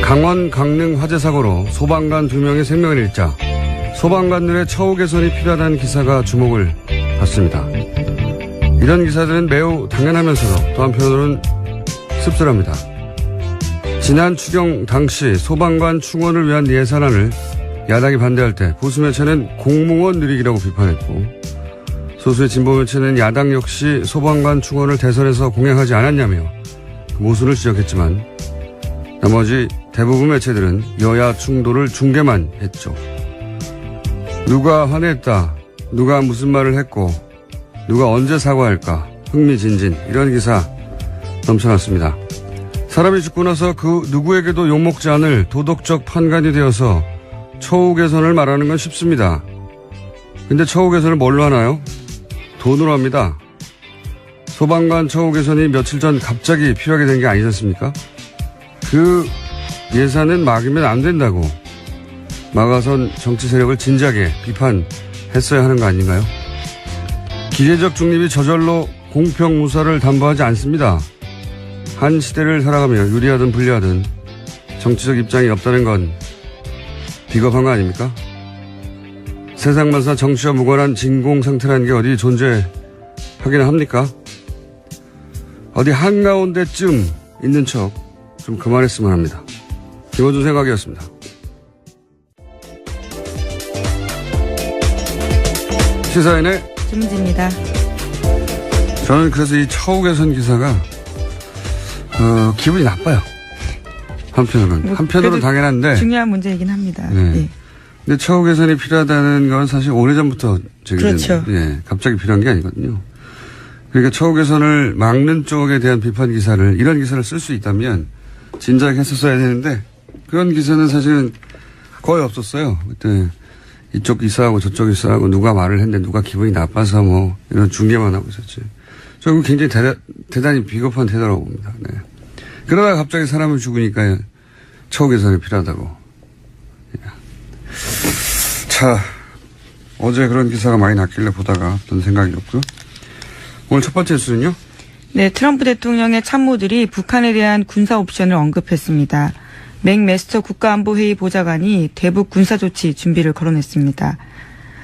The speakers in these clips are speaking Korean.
강원 강릉 화재 사고로 소방관 2명의 생명을 잃자 소방관들의 처우 개선이 필요하다는 기사가 주목을 받습니다. 이런 기사들은 매우 당연하면서도 또 한편으로는 씁쓸합니다. 지난 추경 당시 소방관 충원을 위한 예산안을 야당이 반대할 때 보수 매체는 공무원 누리기라고 비판했고 소수의 진보 매체는 야당 역시 소방관 충원을 대선에서 공약하지 않았냐며 모순을 지적했지만 나머지 대부분 매체들은 여야 충돌을 중계만 했죠. 누가 화냈다, 누가 무슨 말을 했고 누가 언제 사과할까 흥미진진 이런 기사 넘쳐났습니다. 사람이 죽고 나서 그 누구에게도 욕먹지 않을 도덕적 판관이 되어서 처우 개선을 말하는 건 쉽습니다. 근데 처우 개선을 뭘로 하나요? 돈으로 합니다. 소방관 처우 개선이 며칠 전 갑자기 필요하게 된 게 아니지 않습니까? 그 예산은 막으면 안 된다고 막아선 정치 세력을 진작에 비판했어야 하는 거 아닌가요? 기계적 중립이 저절로 공평무사를 담보하지 않습니다. 한 시대를 살아가며 유리하든 불리하든 정치적 입장이 없다는 건 비겁한 거 아닙니까? 세상만사 정치와 무관한 진공 상태라는 게 어디 존재하기나 합니까? 어디 한가운데쯤 있는 척 좀 그만했으면 합니다. 김어준 생각이었습니다. 시사인의 김은지입니다. 저는 그래서 이 처우 개선 기사가 기분이 나빠요. 한편으로는. 한편으로는 당연한데. 중요한 문제이긴 합니다. 네. 네. 근데 처우 개선이 필요하다는 건 사실 오래전부터 그렇죠. 예, 갑자기 필요한 게 아니거든요. 그러니까 처우 개선을 막는 쪽에 대한 비판 기사를 이런 기사를 쓸 수 있다면 진작에 했었어야 되는데 그런 기사는 사실은 거의 없었어요. 그때 이쪽 기사하고 저쪽 기사하고 누가 말을 했는데 누가 기분이 나빠서 뭐 이런 중계만 하고 있었지. 저는 굉장히 대단히 비겁한 태도라고 봅니다. 네. 그러다가 갑자기 사람을 죽으니까 처우 개선이 필요하다고. 자, 어제 그런 기사가 많이 났길래 보다가 어떤 생각이었고요. 오늘 첫 번째 뉴스는요? 네, 트럼프 대통령의 참모들이 북한에 대한 군사 옵션을 언급했습니다. 맥메스터 국가안보회의 보좌관이 대북 군사조치 준비를 거론했습니다.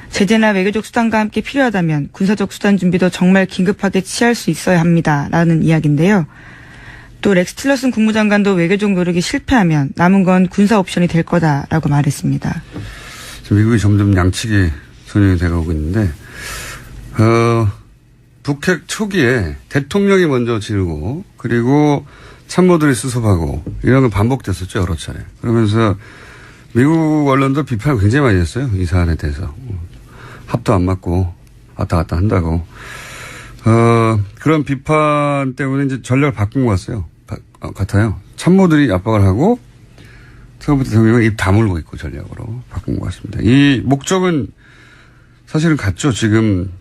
제재나 외교적 수단과 함께 필요하다면 군사적 수단 준비도 정말 긴급하게 취할 수 있어야 합니다. 라는 이야기인데요. 또 렉스 틸러슨 국무장관도 외교적 노력이 실패하면 남은 건 군사 옵션이 될 거다라고 말했습니다. 미국이 점점 양측이 선행이 되어가고 있는데 북핵 초기에 대통령이 먼저 지르고 그리고 참모들이 수습하고 이런 건 반복됐었죠. 여러 차례. 그러면서 미국 언론도 비판을 굉장히 많이 했어요. 이 사안에 대해서. 합도 안 맞고 왔다 갔다 한다고. 그런 비판 때문에 이제 전략을 바꾼 것 같아요. 참모들이 압박을 하고 트럼프 대통령은 입 다물고 있고 전략으로 바꾼 것 같습니다. 이 목적은 사실은 같죠. 지금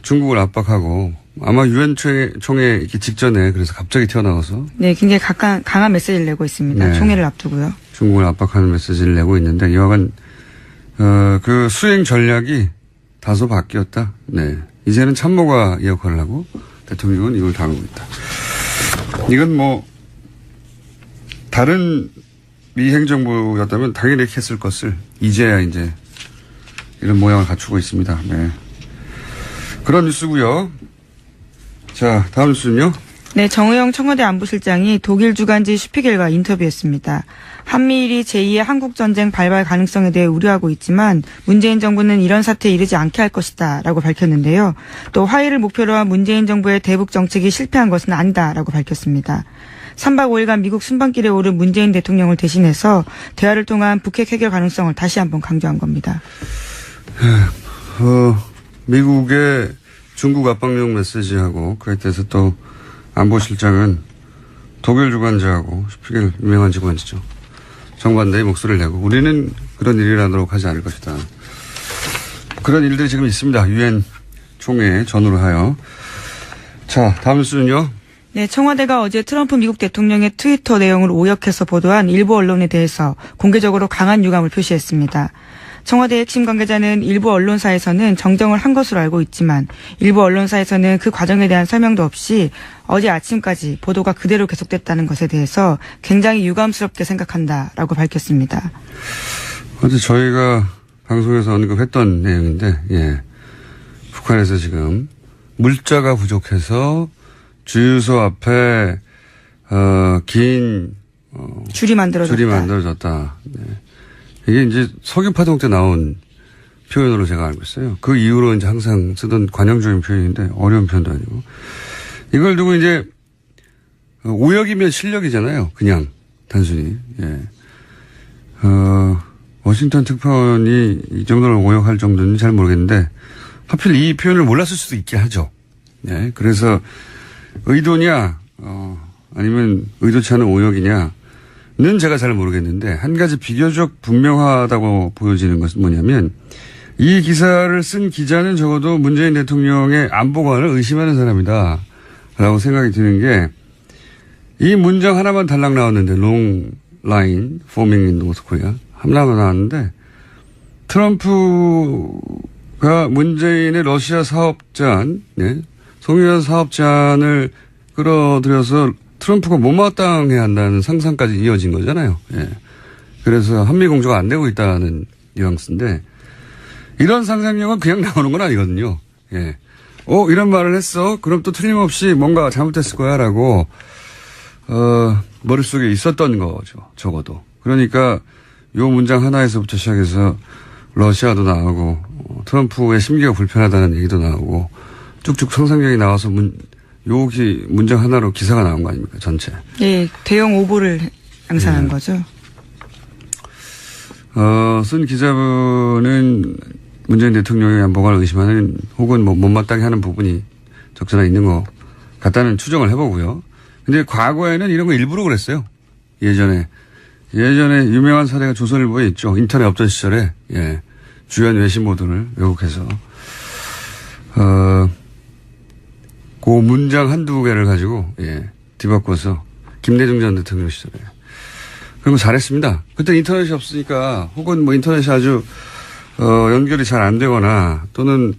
중국을 압박하고 아마 유엔 총회 있기 직전에 그래서 갑자기 튀어나와서 네, 굉장히 강한 메시지를 내고 있습니다. 네. 총회를 앞두고요. 중국을 압박하는 메시지를 내고 있는데 이와간 그 수행 전략이 다소 바뀌었다. 네, 이제는 참모가 이 역할을 하고 대통령은 이걸 당하고 있다. 이건 뭐 다른 미 행정부였다면 당연히 이렇게 했을 것을 이제야 이제 이런 모양을 갖추고 있습니다. 네. 그런 뉴스고요. 자, 다음 뉴스는요. 네, 정의용 청와대 안보실장이 독일 주간지 슈피겔과 인터뷰했습니다. 한미일이 제2의 한국전쟁 발발 가능성에 대해 우려하고 있지만 문재인 정부는 이런 사태에 이르지 않게 할 것이다 라고 밝혔는데요. 또 화해를 목표로 한 문재인 정부의 대북 정책이 실패한 것은 아니다 라고 밝혔습니다. 3박 5일간 미국 순방길에 오른 문재인 대통령을 대신해서 대화를 통한 북핵 해결 가능성을 다시 한번 강조한 겁니다. 미국의 중국 압박용 메시지하고 그에 대해서 또 안보실장은 독일 주간지하고 슈피겔 유명한 주간지죠. 정반대의 목소리를 내고 우리는 그런 일을 하도록 하지 않을 것이다. 그런 일들이 지금 있습니다. 유엔 총회 전후로 하여. 자, 다음 뉴스는요. 네, 청와대가 어제 트럼프 미국 대통령의 트위터 내용을 오역해서 보도한 일부 언론에 대해서 공개적으로 강한 유감을 표시했습니다. 청와대 핵심 관계자는 일부 언론사에서는 정정을 한 것으로 알고 있지만 일부 언론사에서는 그 과정에 대한 설명도 없이 어제 아침까지 보도가 그대로 계속됐다는 것에 대해서 굉장히 유감스럽게 생각한다라고 밝혔습니다. 어제 저희가 방송에서 언급했던 내용인데, 예. 북한에서 지금 물자가 부족해서 주유소 앞에 긴 줄이 만들어졌다. 네. 이게 이제 석유파동 때 나온 표현으로 제가 알고 있어요. 그 이후로 이제 항상 쓰던 관용적인 표현인데 어려운 표현도 아니고. 이걸 두고 이제 오역이면 실력이잖아요. 그냥 단순히. 예. 워싱턴 특파원이 이 정도로 오역할 정도는 잘 모르겠는데 하필 이 표현을 몰랐을 수도 있게 하죠. 예. 그래서 의도냐 아니면 의도치 않은 오역이냐는 제가 잘 모르겠는데 한 가지 비교적 분명하다고 보여지는 것은 뭐냐면 이 기사를 쓴 기자는 적어도 문재인 대통령의 안보관을 의심하는 사람이다 라고 생각이 드는 게 이 문장 하나만 달랑 나왔는데 long line forming in North Korea 하나만 나왔는데 트럼프가 문재인의 러시아 사업잔 송유한 사업잔을 끌어들여서 트럼프가 못마땅해야 한다는 상상까지 이어진 거잖아요. 예. 그래서 한미공조가 안 되고 있다는 뉘앙스인데 이런 상상력은 그냥 나오는 건 아니거든요. 예. 이런 말을 했어. 그럼 또 틀림없이 뭔가 잘못됐을 거야 라고 머릿속에 있었던 거죠. 적어도. 그러니까 요 문장 하나에서부터 시작해서 러시아도 나오고 트럼프의 심기가 불편하다는 얘기도 나오고 쭉쭉 상상력이 나와서 문장 하나로 기사가 나온 거 아닙니까? 전체. 예, 대형 오보를 양산한 거죠. 쓴 기자분은 문재인 대통령의 안보관을 의심하는 혹은 못마땅해 하는 부분이 적절히 있는 것 같다는 추정을 해보고요. 근데 과거에는 이런 거 일부러 그랬어요. 예전에 유명한 사례가 조선일보에 있죠. 인터넷 없던 시절에, 예. 주연 외신 모드를 왜곡해서, 그 문장 한두 개를 가지고, 예. 뒤바꿔서, 김대중 전 대통령 시절에. 그런 거 잘했습니다. 그때 인터넷이 없으니까, 혹은 인터넷이 아주, 연결이 잘 안 되거나, 또는,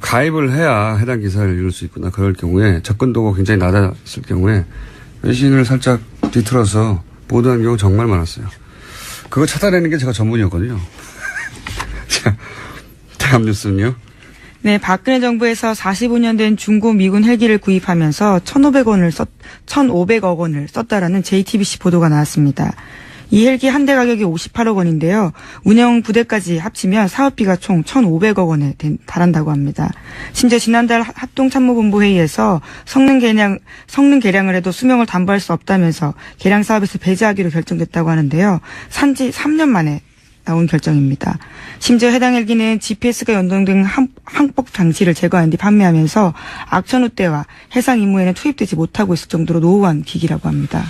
가입을 해야 해당 기사를 읽을 수 있구나. 그럴 경우에, 접근도가 굉장히 낮았을 경우에, 외신을 살짝 뒤틀어서, 보도한 경우 정말 많았어요. 그거 찾아내는 게 제가 전문이었거든요. 자, 다음 뉴스는요. 네, 박근혜 정부에서 45년 된 중고 미군 헬기를 구입하면서 1,500억 원을 썼다라는 JTBC 보도가 나왔습니다. 이 헬기 한 대 가격이 58억 원인데요. 운영 부대까지 합치면 사업비가 총 1,500억 원에 달한다고 합니다. 심지어 지난달 합동참모본부 회의에서 성능 개량을 해도 수명을 담보할 수 없다면서 개량 사업에서 배제하기로 결정됐다고 하는데요. 산지 3년 만에 나온 결정입니다. 심지어 해당 헬기는 GPS가 연동된 항법 장치를 제거한 뒤 판매하면서 악천 후대와 해상 임무에는 투입되지 못하고 있을 정도로 노후한 기기라고 합니다.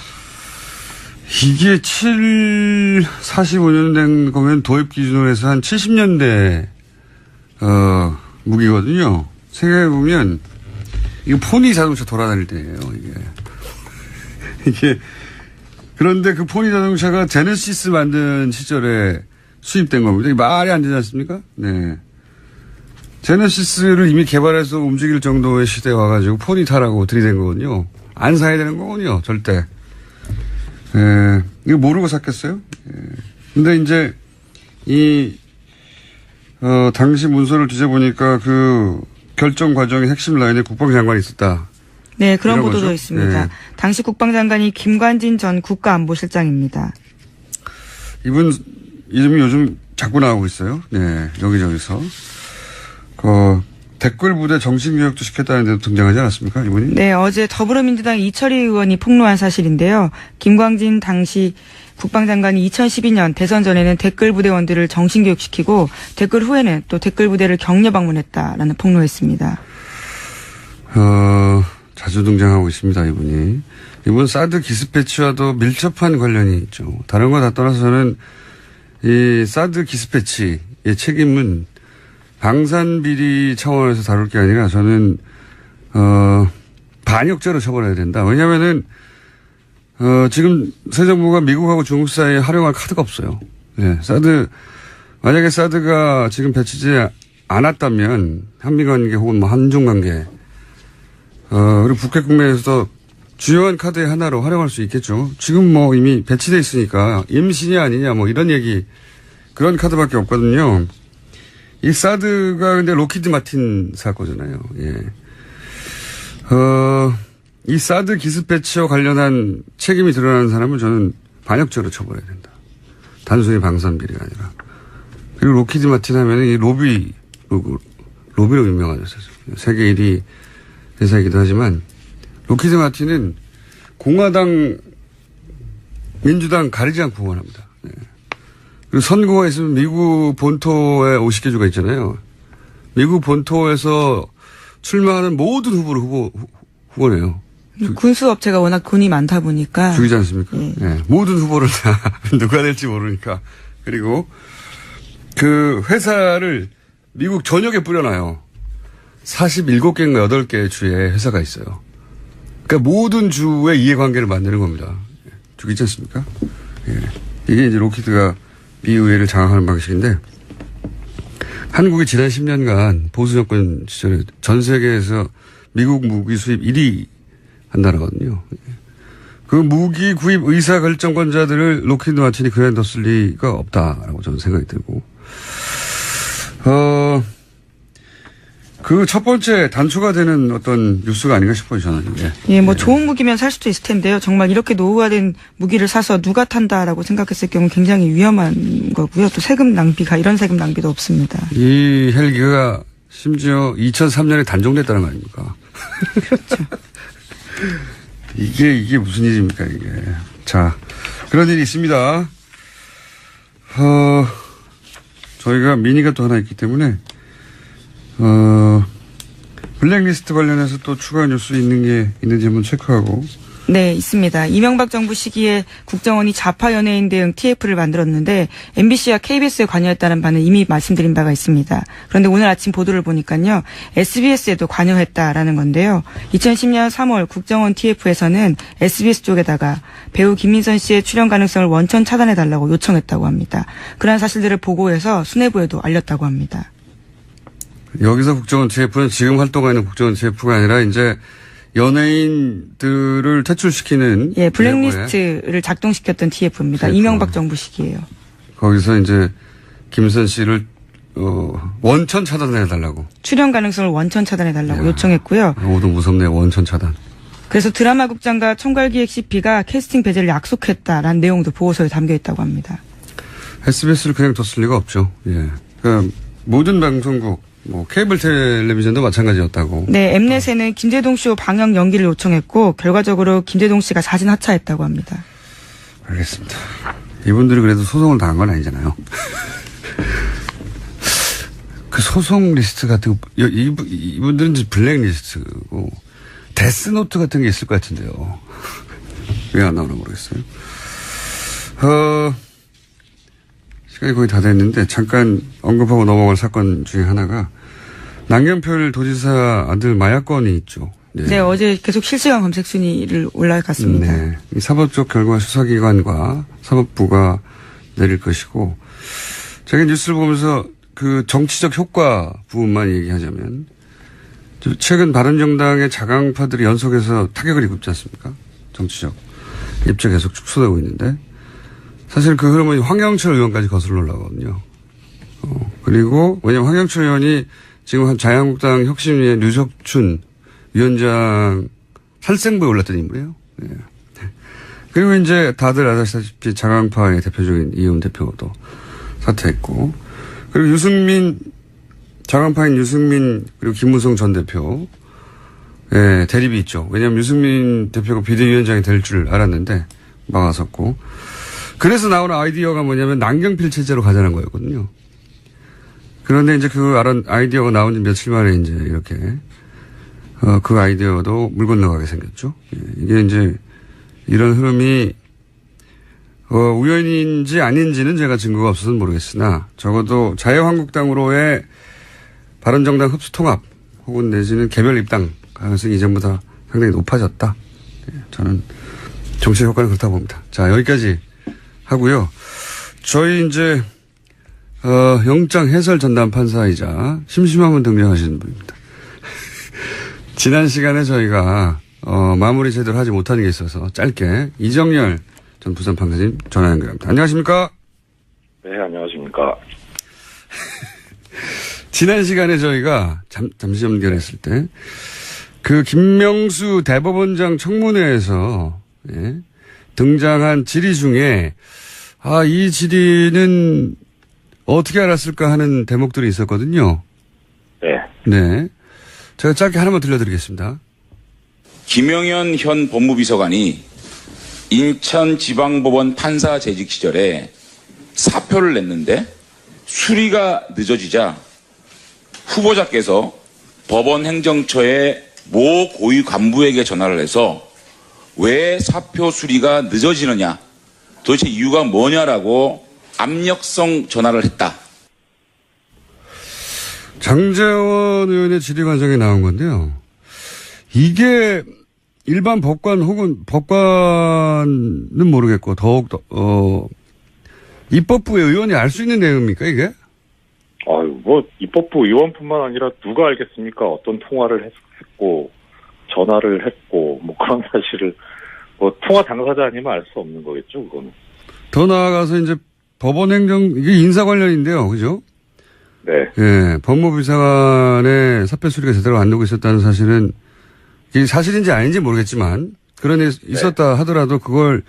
이게 45년 된 거면 도입 기준으로 해서 한 70년대, 무기거든요. 생각해보면, 이거 포니 자동차 돌아다닐 때예요 이게. 그런데 그 포니 자동차가 제네시스 만든 시절에 수입된 겁니다. 이게 말이 안 되지 않습니까? 네. 제네시스를 이미 개발해서 움직일 정도의 시대에 와가지고 포니 타라고 들이댄 거거든요. 안 사야 되는 거군요, 절대. 예, 이거 모르고 샀겠어요? 예. 근데 이제, 당시 문서를 뒤져보니까 그 결정 과정의 핵심 라인에 국방장관이 있었다. 네, 그런 보도도 거죠? 있습니다. 네. 당시 국방장관이 김관진 전 국가안보실장입니다. 이분 이름이 요즘 자꾸 나오고 있어요. 네, 여기저기서. 댓글 부대 정신교육도 시켰다는 데도 등장하지 않았습니까, 이분이? 네, 어제 더불어민주당 이철희 의원이 폭로한 사실인데요. 김광진 당시 국방장관이 2012년 대선 전에는 댓글 부대원들을 정신교육시키고 댓글 후에는 또 댓글 부대를 격려 방문했다라는 폭로했습니다. 자주 등장하고 있습니다, 이분이. 이분 사드 기습배치와도 밀접한 관련이 있죠. 다른 거 다 떠나서는 이 사드 기습배치의 책임은 방산비리 차원에서 다룰 게 아니라 저는, 반역죄로 처벌해야 된다. 왜냐면은, 지금 새 정부가 미국하고 중국 사이에 활용할 카드가 없어요. 네, 사드 만약에 사드가 지금 배치되지 않았다면 한미 관계 혹은 뭐 한중 관계, 그리고 북핵 국면에서도 주요한 카드의 하나로 활용할 수 있겠죠. 지금 뭐 이미 배치돼 있으니까 임신이 아니냐 뭐 이런 얘기, 그런 카드밖에 없거든요. 이 사드가 근데 로키드 마틴 사고잖아요. 예. 이 사드 기습 배치와 관련한 책임이 드러나는 사람은 저는 반역죄로 처벌해야 된다. 단순히 방산 비리가 아니라. 그리고 로키드 마틴 하면은 이 로비로 유명하죠. 세계 1위 회사이기도 하지만 로키드 마틴은 공화당, 민주당 가리지 않고 후원합니다. 네. 그리고 선거가 있으면 미국 본토에 50개 주가 있잖아요. 미국 본토에서 출마하는 모든 후보를 후원해요. 군수업체가 워낙 돈이 많다 보니까. 죽이지 않습니까? 예. 네. 모든 후보를 다 누가 될지 모르니까. 그리고 그 회사를 미국 전역에 뿌려놔요. 47개인가 8개 주에 회사가 있어요. 그러니까 모든 주의 이해관계를 만드는 겁니다. 죽이지 않습니까? 예. 이게 이제 로키드가 미 의회를 장악하는 방식인데, 한국이 지난 10년간 보수 정권 시절에 전 세계에서 미국 무기 수입 1위 한 나라거든요. 그 무기 구입 의사 결정권자들을 로키드 마틴이 그만뒀을 리가 없다라고 저는 생각이 들고, 그 첫 번째 단초가 되는 어떤 뉴스가 아닌가 싶어요, 저는. 예, 뭐 좋은 무기면 살 수도 있을 텐데요. 정말 이렇게 노후화된 무기를 사서 누가 탄다라고 생각했을 경우 굉장히 위험한 거고요. 또 세금 낭비가, 이런 세금 낭비도 없습니다. 이 헬기가 심지어 2003년에 단종됐다는 거 아닙니까? 그렇죠. 이게 무슨 일입니까, 이게. 자, 그런 일이 있습니다. 저희가 미니가 또 하나 있기 때문에, 블랙리스트 관련해서 또 추가 뉴스 있는 게 있는지 한번 체크하고. 네, 있습니다. 이명박 정부 시기에 국정원이 좌파 연예인 대응 TF를 만들었는데 MBC와 KBS에 관여했다는 바는 이미 말씀드린 바가 있습니다. 그런데 오늘 아침 보도를 보니까요, SBS에도 관여했다라는 건데요. 2010년 3월 국정원 TF에서는 SBS 쪽에다가 배우 김민선 씨의 출연 가능성을 원천 차단해달라고 요청했다고 합니다. 그러한 사실들을 보고해서 수뇌부에도 알렸다고 합니다. 여기서 국정원 TF는 지금 활동하는 국정원 TF가 아니라 이제 연예인들을 퇴출시키는. 예, 블랙리스트를 작동시켰던 TF입니다. TF. 이명박 정부 시기에요. 거기서 이제 김선 씨를 원천 차단해달라고. 출연 가능성을 원천 차단해달라고 요청했고요. 오도 무섭네요. 원천 차단. 그래서 드라마국장과 총괄기획 CP가 캐스팅 배제를 약속했다라는 내용도 보고서에 담겨있다고 합니다. SBS를 그냥 뒀을 리가 없죠. 예. 그러니까 모든 방송국, 뭐 케이블 텔레비전도 마찬가지였다고. 네, 엠넷에는 김재동 쇼 방영 연기를 요청했고 결과적으로 김재동 씨가 자진 하차했다고 합니다. 알겠습니다. 이분들이 그래도 소송을 당한 건 아니잖아요. 그 소송 리스트 같은 거, 이분들은 이제 블랙리스트고 데스노트 같은 게 있을 것 같은데요. 왜 안 나오나 모르겠어요. 시간이 거의 다 됐는데 잠깐 언급하고 넘어갈 사건 중에 하나가 남경필 도지사 아들 마약건이 있죠. 네. 네, 어제 계속 실시간 검색 순위를 올라갔습니다. 네. 이 사법적 결과 수사기관과 사법부가 내릴 것이고, 제가 뉴스를 보면서 그 정치적 효과 부분만 얘기하자면, 최근 바른정당의 자강파들이 연속해서 타격을 입지 않습니까? 정치적 입장 계속 축소되고 있는데, 사실 그 흐름은 황영철 의원까지 거슬러 올라가거든요. 그리고 왜냐면 황영철 의원이 지금 자유한국당 혁신위의 류석춘 위원장 살생부에 올랐던 인물이에요. 네. 그리고 이제 다들 아시다시피 자강파의 대표적인 이훈 대표도 사퇴했고, 그리고 유승민, 자강파인 유승민 그리고 김무성 전 대표, 예, 대립이 있죠. 왜냐하면 유승민 대표가 비대위원장이 될 줄 알았는데 막아섰고, 그래서 나오는 아이디어가 뭐냐면 남경필 체제로 가자는 거였거든요. 그런데 이제 그 아이디어가 나온 지 며칠 만에 이제 이렇게, 그 아이디어도 물 건너가게 생겼죠. 예, 이게 이제 이런 흐름이, 우연인지 아닌지는 제가 증거가 없어서 모르겠으나 적어도 자유한국당으로의 바른정당 흡수통합 혹은 내지는 개별 입당 가능성이 이전보다 상당히 높아졌다. 예, 저는 정치적 효과는 그렇다고 봅니다. 자, 여기까지 하고요. 저희 이제 영장 해설 전담 판사이자 심심하면 등장하시는 분입니다. 지난 시간에 저희가 마무리 제대로 하지 못한 게 있어서 짧게 이정열 전 부산 판사님 전화 연결합니다. 안녕하십니까? 네, 안녕하십니까? 지난 시간에 저희가 잠시 연결했을 때 그 김명수 대법원장 청문회에서 등장한 질의 중에 이 질의는 어떻게 알았을까 하는 대목들이 있었거든요. 네. 네. 제가 짧게 하나만 들려드리겠습니다. 김영현 현 법무비서관이 인천지방법원 판사 재직 시절에 사표를 냈는데 수리가 늦어지자 후보자께서 법원 행정처의 모 고위 간부에게 전화를 해서 왜 사표 수리가 늦어지느냐, 도대체 이유가 뭐냐라고 압력성 전화를 했다. 장제원 의원의 질의 과정에 나온 건데요. 이게 일반 법관 혹은 법관은 모르겠고 더욱 입법부의 의원이 알 수 있는 내용입니까 이게? 입법부 의원뿐만 아니라 누가 알겠습니까? 어떤 통화를 했고 전화를 했고 그런 사실을 통화 당사자 아니면 알 수 없는 거겠죠, 그거는. 더 나아가서 이제 법원 행정 이게 인사 관련인데요, 그죠? 네. 예, 법무비서관의 사표 수리가 제대로 안 되고 있었다는 사실은 이게 사실인지 아닌지 모르겠지만 그런 일이 있었다 하더라도 그걸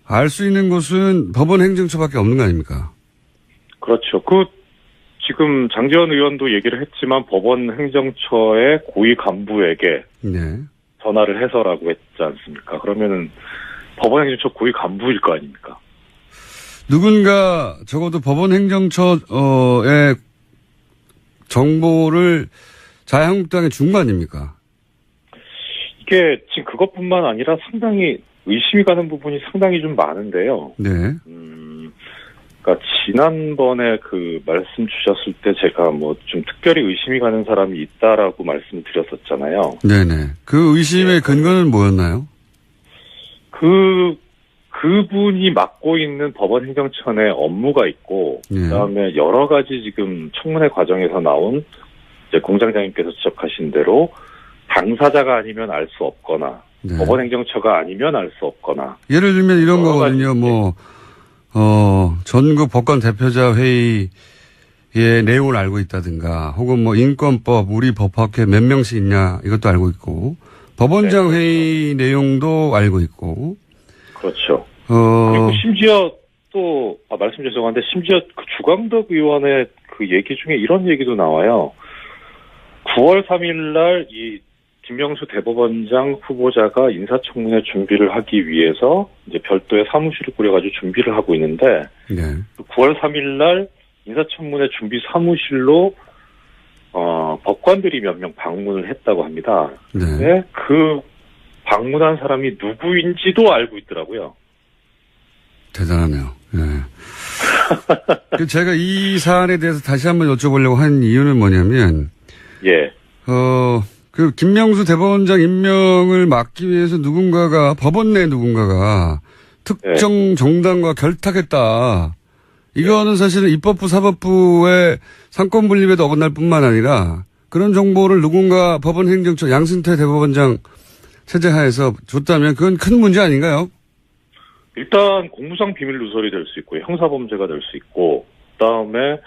알 수 있는 곳은 법원 행정처밖에 없는 거 아닙니까? 그렇죠. 지금 장제원 의원도 얘기를 했지만 법원 행정처의 고위 간부에게 네. 전화를 해서라고 했지 않습니까? 그러면은 법원 행정처 고위 간부일 거 아닙니까? 누군가 적어도 법원 행정처의 정보를 자유한국당에 준 거 아닙니까? 이게 지금 그것뿐만 아니라 상당히 의심이 가는 부분이 상당히 좀 많은데요. 네. 그러니까 지난번에 말씀 주셨을 때 제가 좀 특별히 의심이 가는 사람이 있다라고 말씀드렸었잖아요. 네네. 그 의심의 근거는 뭐였나요? 그분이 맡고 있는 법원 행정처 내 업무가 있고, 그다음에 여러 가지 지금 청문회 과정에서 나온 이제 공장장님께서 지적하신 대로 당사자가 아니면 알 수 없거나, 법원 행정처가 아니면 알 수 없거나. 예를 들면 이런 거거든요. 전국 법관 대표자 회의의 내용을 알고 있다든가, 혹은 인권법, 우리 법학회 몇 명씩 있냐, 이것도 알고 있고, 법원장 회의 내용도 알고 있고. 그렇죠. 그리고 심지어 또, 말씀 죄송한데, 심지어 주광덕 의원의 얘기 중에 이런 얘기도 나와요. 9월 3일 날 김명수 대법원장 후보자가 인사청문회 준비를 하기 위해서 이제 별도의 사무실을 꾸려가지고 준비를 하고 있는데, 9월 3일 날 인사청문회 준비 사무실로 법관들이 몇 명 방문을 했다고 합니다. 근데 그 방문한 사람이 누구인지도 알고 있더라고요. 대단하네요. 네. 제가 이 사안에 대해서 다시 한번 여쭤보려고 한 이유는 뭐냐면, 김명수 대법원장 임명을 막기 위해서 법원 내 누군가가 특정 정당과 결탁했다. 이거는 사실은 입법부, 사법부의 상권 분립에도 어긋날 뿐만 아니라 그런 정보를 누군가 법원 행정처 양승태 대법원장 체제 하에서 줬다면 그건 큰 문제 아닌가요? 일단 공무상 비밀 누설이 될 수 있고 형사범죄가 될 수 있고, 그다음에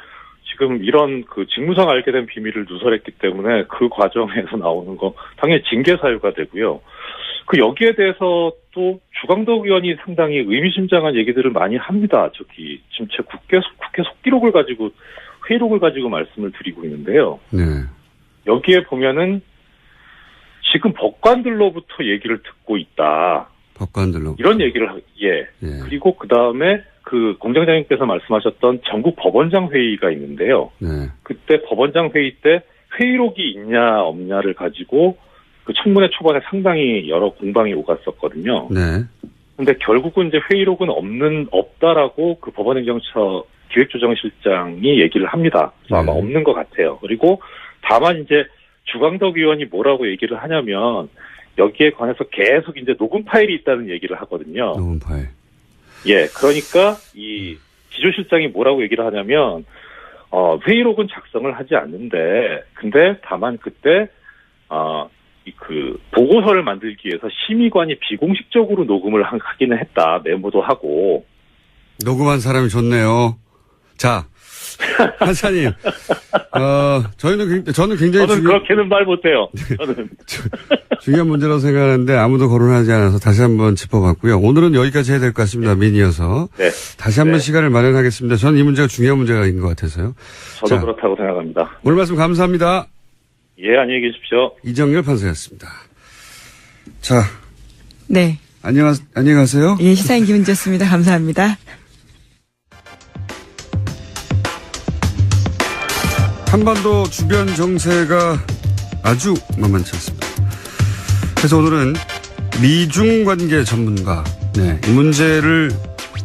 지금 이런 직무상 알게 된 비밀을 누설했기 때문에 그 과정에서 나오는 거 당연히 징계 사유가 되고요. 여기에 대해서 또 주광덕 의원이 상당히 의미심장한 얘기들을 많이 합니다. 지금 제 국회 속기록을 가지고, 회의록을 가지고 말씀을 드리고 있는데요. 네. 여기에 보면은 지금 법관들로부터 얘기를 듣고 있다. 법관들로. 이런 얘기를, 그리고 그 다음에 공장장님께서 말씀하셨던 전국 법원장 회의가 있는데요. 그때 법원장 회의 때 회의록이 있냐 없냐를 가지고 청문회 초반에 상당히 여러 공방이 오갔었거든요. 근데 결국은 이제 회의록은 없다라고 법원행정처 기획조정실장이 얘기를 합니다. 그래서 아마 없는 것 같아요. 그리고 다만 이제 주광덕 의원이 뭐라고 얘기를 하냐면 여기에 관해서 계속 이제 녹음 파일이 있다는 얘기를 하거든요. 녹음 파일. 그러니까 이 기조실장이 뭐라고 얘기를 하냐면 회의록은 작성을 하지 않는데 근데 다만 그때 그 보고서를 만들기 위해서 심의관이 비공식적으로 녹음을 하기는 했다. 메모도 하고. 녹음한 사람이 좋네요. 자, 판사님, 저는 굉장히 그렇게는 말 못해요. 저는 중요한 문제라고 생각하는데 아무도 거론하지 않아서 다시 한번 짚어봤고요. 오늘은 여기까지 해야 될 것 같습니다. 민이어서. 네. 다시 한번 네. 시간을 마련하겠습니다. 저는 이 문제가 중요한 문제인 것 같아서요. 저도 자, 그렇다고 생각합니다. 오늘 말씀 감사합니다. 예, 안녕히 계십시오. 이정열 판사였습니다. 자, 네. 안녕히 가세요. 예, 시사인 김은지였습니다. 감사합니다. 한반도 주변 정세가 아주 만만치 않습니다. 그래서 오늘은 미중 관계 전문가, 이 문제를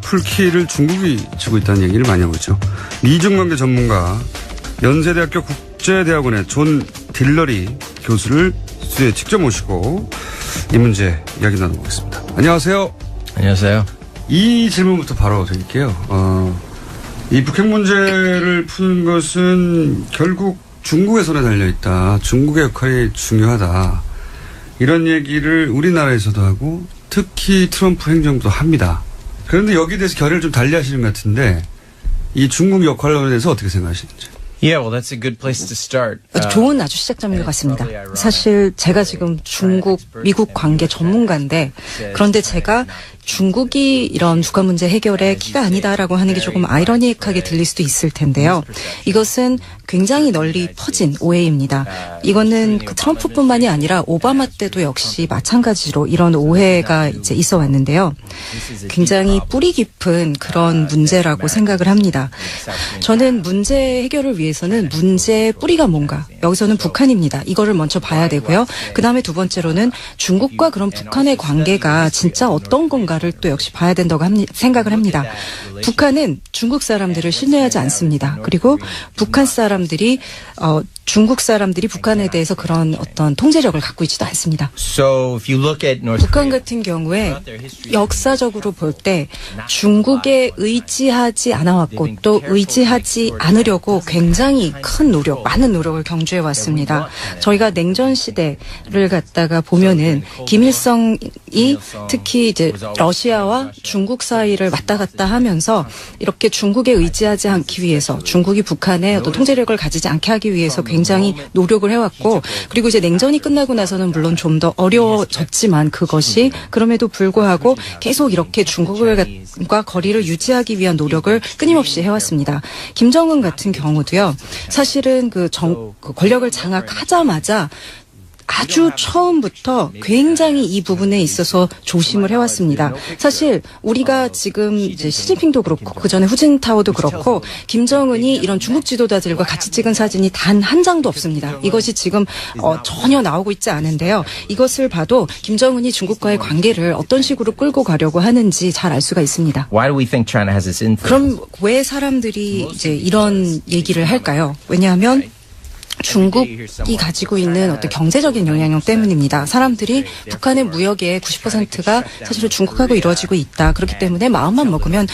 풀키를 중국이 쥐고 있다는 얘기를 많이 하고 있죠. 미중 관계 전문가, 연세대학교 국제대학원의 존 딜러리 교수를 스튜디오에 직접 모시고 이 문제 이야기 나눠보겠습니다. 안녕하세요. 안녕하세요. 이 질문부터 바로 드릴게요. 이 북핵 문제를 푸는 것은 결국 중국의 손에 달려있다. 중국의 역할이 중요하다. 이런 얘기를 우리나라에서도 하고 특히 트럼프 행정부도 합니다. 그런데 여기에 대해서 결의를 좀 달리하시는 것 같은데 이 중국 역할에 대해서 어떻게 생각하시는지. Yeah, well, that's a good place to start. 좋은 아주 시작점인 것 같습니다. 사실 제가 지금 중국, 미국 관계 전문가인데 그런데 제가 중국이 이런 북한 문제 해결의 키가 아니다라고 하는 게 조금 아이러니하게 들릴 수도 있을 텐데요. 이것은 굉장히 널리 퍼진 오해입니다. 이거는 그 트럼프뿐만이 아니라 오바마 때도 역시 마찬가지로 이런 오해가 이제 있어 왔는데요. 굉장히 뿌리 깊은 그런 문제라고 생각을 합니다. 저는 문제 해결을 위해서는 문제의 뿌리가 뭔가, 여기서는 북한입니다. 이거를 먼저 봐야 되고요. 그다음에 두 번째로는 중국과 그런 북한의 관계가 진짜 어떤 건가를 또 역시 봐야 된다고 생각을 합니다. 북한은 중국 사람들을 신뢰하지 않습니다. 그리고 북한 사람들이 중국 사람들이 북한에 대해서 그런 어떤 통제력을 갖고 있지도 않습니다. So if you look at North 북한 Korea, 같은 경우에 역사적으로 볼 때 중국에 의지하지 않아왔고 또 의지하지 않으려고 굉장히 큰 노력, 많은 노력을 경주해 왔습니다. 저희가 냉전 시대를 갖다가 보면은 김일성이 특히 이제 러시아와 중국 사이를 왔다 갔다 하면서 이렇게 중국에 의지하지 않기 위해서 중국이 북한의 어떤 통제력을 가지지 않게 하기 위해서 굉장히 노력을 해왔고 그리고 이제 냉전이 끝나고 나서는 물론 좀 더 어려워졌지만 그것이 그럼에도 불구하고 계속 이렇게 중국과 거리를 유지하기 위한 노력을 끊임없이 해왔습니다. 김정은 같은 경우도요. 사실은 그 권력을 장악하자마자 아주 처음부터 굉장히 이 부분에 있어서 조심을 해왔습니다. 사실 우리가 지금 이제 시진핑도 그렇고 그 전에 후진타오도 그렇고 김정은이 이런 중국 지도자들과 같이 찍은 사진이 단 한 장도 없습니다. 이것이 지금 전혀 나오고 있지 않은데요. 이것을 봐도 김정은이 중국과의 관계를 어떤 식으로 끌고 가려고 하는지 잘 알 수가 있습니다. why do we think China has this influence? 그럼 왜 사람들이 이제 이런 얘기를 할까요? 왜냐하면 중국이 가지고 있는 어떤 경제적인 영향력 때문입니다. 사람들이 북한의 무역의 90%가 사실은 중국하고 이루어지고 있다. 그렇기 때문에 마음만 먹으면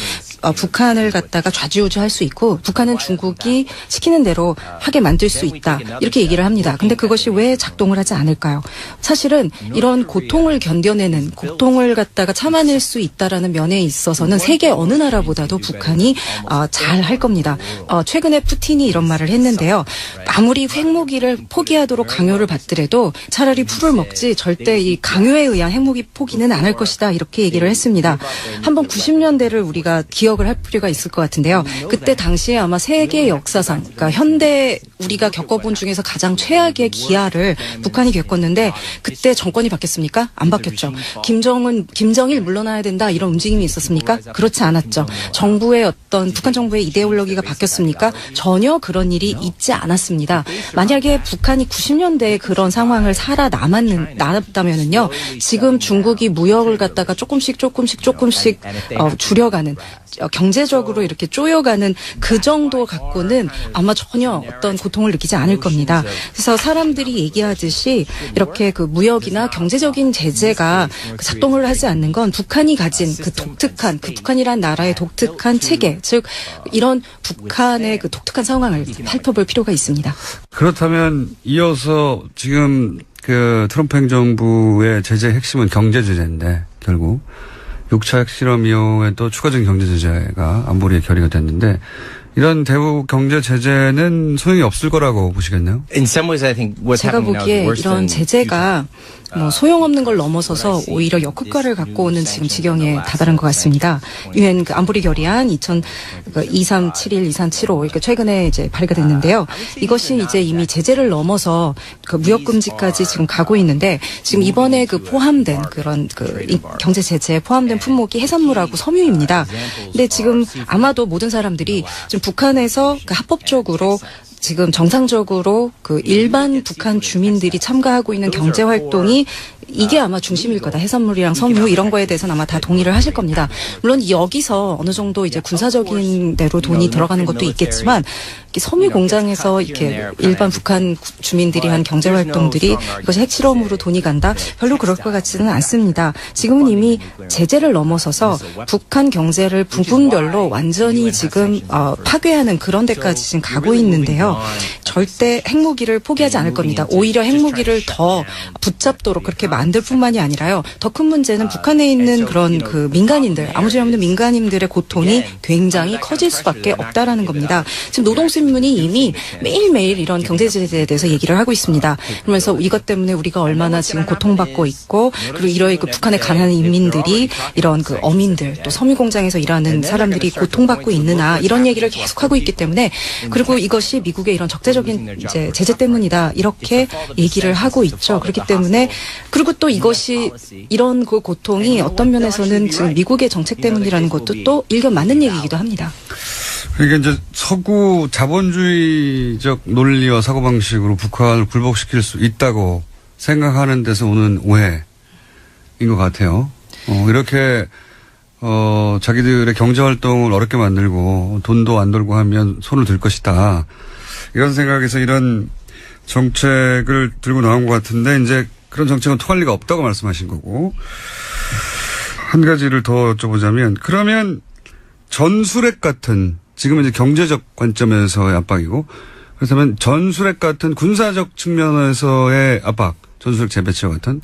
북한을 갖다가 좌지우지할 수 있고 북한은 중국이 시키는 대로 하게 만들 수 있다. 이렇게 얘기를 합니다. 근데 그것이 왜 작동을 하지 않을까요? 사실은 이런 고통을 견뎌내는 고통을 갖다가 참아낼 수 있다라는 면에 있어서는 세계 어느 나라보다도 북한이 잘 할 겁니다. 최근에 푸틴이 이런 말을 했는데요. 아무리 핵무기를 포기하도록 강요를 받더라도 차라리 풀을 먹지 절대 이 강요에 의한 핵무기 포기는 안 할 것이다. 이렇게 얘기를 했습니다. 한번 90년대를 우리가 기억을 할 필요가 있을 것 같은데요. 그때 당시에 아마 세계 역사상, 그러니까 현대 우리가 겪어본 중에서 가장 최악의 기아를 북한이 겪었는데 그때 정권이 바뀌었습니까? 안 바뀌었죠. 김정일 물러나야 된다 이런 움직임이 있었습니까? 그렇지 않았죠. 정부의 북한 정부의 이데올로기가 바뀌었습니까? 전혀 그런 일이 있지 않았습니다. 만약에 북한이 90년대에 그런 상황을 살아남았다면은요, 지금 중국이 무역을 갖다가 조금씩 줄여가는 경제적으로 이렇게 쪼여가는 그 정도 갖고는 아마 전혀 어떤 고통을 느끼지 않을 겁니다. 그래서 사람들이 얘기하듯이 이렇게 그 무역이나 경제적인 제재가 작동을 하지 않는 건 북한이 가진 그 독특한, 그 북한이란 나라의 독특한 체계, 즉 이런 북한의 그 독특한 상황을 살펴볼 필요가 있습니다. 그렇다면 이어서 지금 그 트럼프 행정부의 제재 핵심은 경제 제재인데 결국 6차 핵실험 이후에 또 추가적인 경제 제재가 안보리에 결의가 됐는데 이런 대북 경제 제재는 소용이 없을 거라고 보시겠나요? In some ways, I think what's 제가 happening now is 보기에 worse 이런 than 제재가 뭐 소용없는 걸 넘어서서 오히려 역효과를 갖고 오는 지금 지경에 다다른 것 같습니다. 유엔 그 안보리 결의안 2371, 2375 그러니까 최근에 이제 발의가 됐는데요. 이것이 이제 이미 제재를 넘어서 그 무역 금지까지 지금 가고 있는데 지금 이번에 그 포함된 그런 그 경제 제재에 포함된 품목이 해산물하고 섬유입니다. 근데 지금 아마도 모든 사람들이 지금 북한에서 그 합법적으로 지금 정상적으로 그 일반 북한 주민들이 참가하고 있는 경제 활동이 이게 아마 중심일 거다. 해산물이랑 섬유 이런 거에 대해서는 아마 다 동의를 하실 겁니다. 물론 여기서 어느 정도 이제 군사적인 데로 돈이 들어가는 것도 있겠지만 섬유 공장에서 이렇게 일반 북한 주민들이 한 경제 활동들이 이것이 핵실험으로 돈이 간다? 별로 그럴 것 같지는 않습니다. 지금은 이미 제재를 넘어서서 북한 경제를 부분별로 완전히 지금 파괴하는 그런 데까지 지금 가고 있는데요. 절대 핵무기를 포기하지 않을 겁니다. 오히려 핵무기를 더 붙잡도록 그렇게 만들 뿐만이 아니라요. 더 큰 문제는 북한에 있는 그런 그 민간인들, 아무 죄 없는 민간인들의 고통이 굉장히 커질 수밖에 없다라는 겁니다. 지금 노동신문이 이미 매일매일 이런 경제 제재에 대해서 얘기를 하고 있습니다. 그러면서 이것 때문에 우리가 얼마나 지금 고통받고 있고 그리고 이러한 그 북한의 가난한 인민들이 이런 그 어민들 또 섬유 공장에서 일하는 사람들이 고통받고 있느냐 이런 얘기를 계속하고 있기 때문에 그리고 이것이 미국의 이런 적대적인 이제 제재 때문이다 이렇게 얘기를 하고 있죠. 그렇기 때문에 그리고 또 이것이 이런 그 고통이 어떤 면에서는 지금 미국의 정책 때문이라는 것도 또 일견 맞는 얘기이기도 합니다. 그러니까 이제 서구 자본주의적 논리와 사고방식으로 북한을 굴복시킬 수 있다고 생각하는 데서 오는 오해인 것 같아요. 이렇게 자기들의 경제활동을 어렵게 만들고 돈도 안 돌고 하면 손을 들 것이다. 이런 생각에서 이런 정책을 들고 나온 것 같은데 이제 그런 정책은 통할 리가 없다고 말씀하신 거고 한 가지를 더 여쭤보자면 그러면 전술핵 같은 지금은 이제 경제적 관점에서의 압박이고 그렇다면 전술핵 같은 군사적 측면에서의 압박 전술핵 재배치와 같은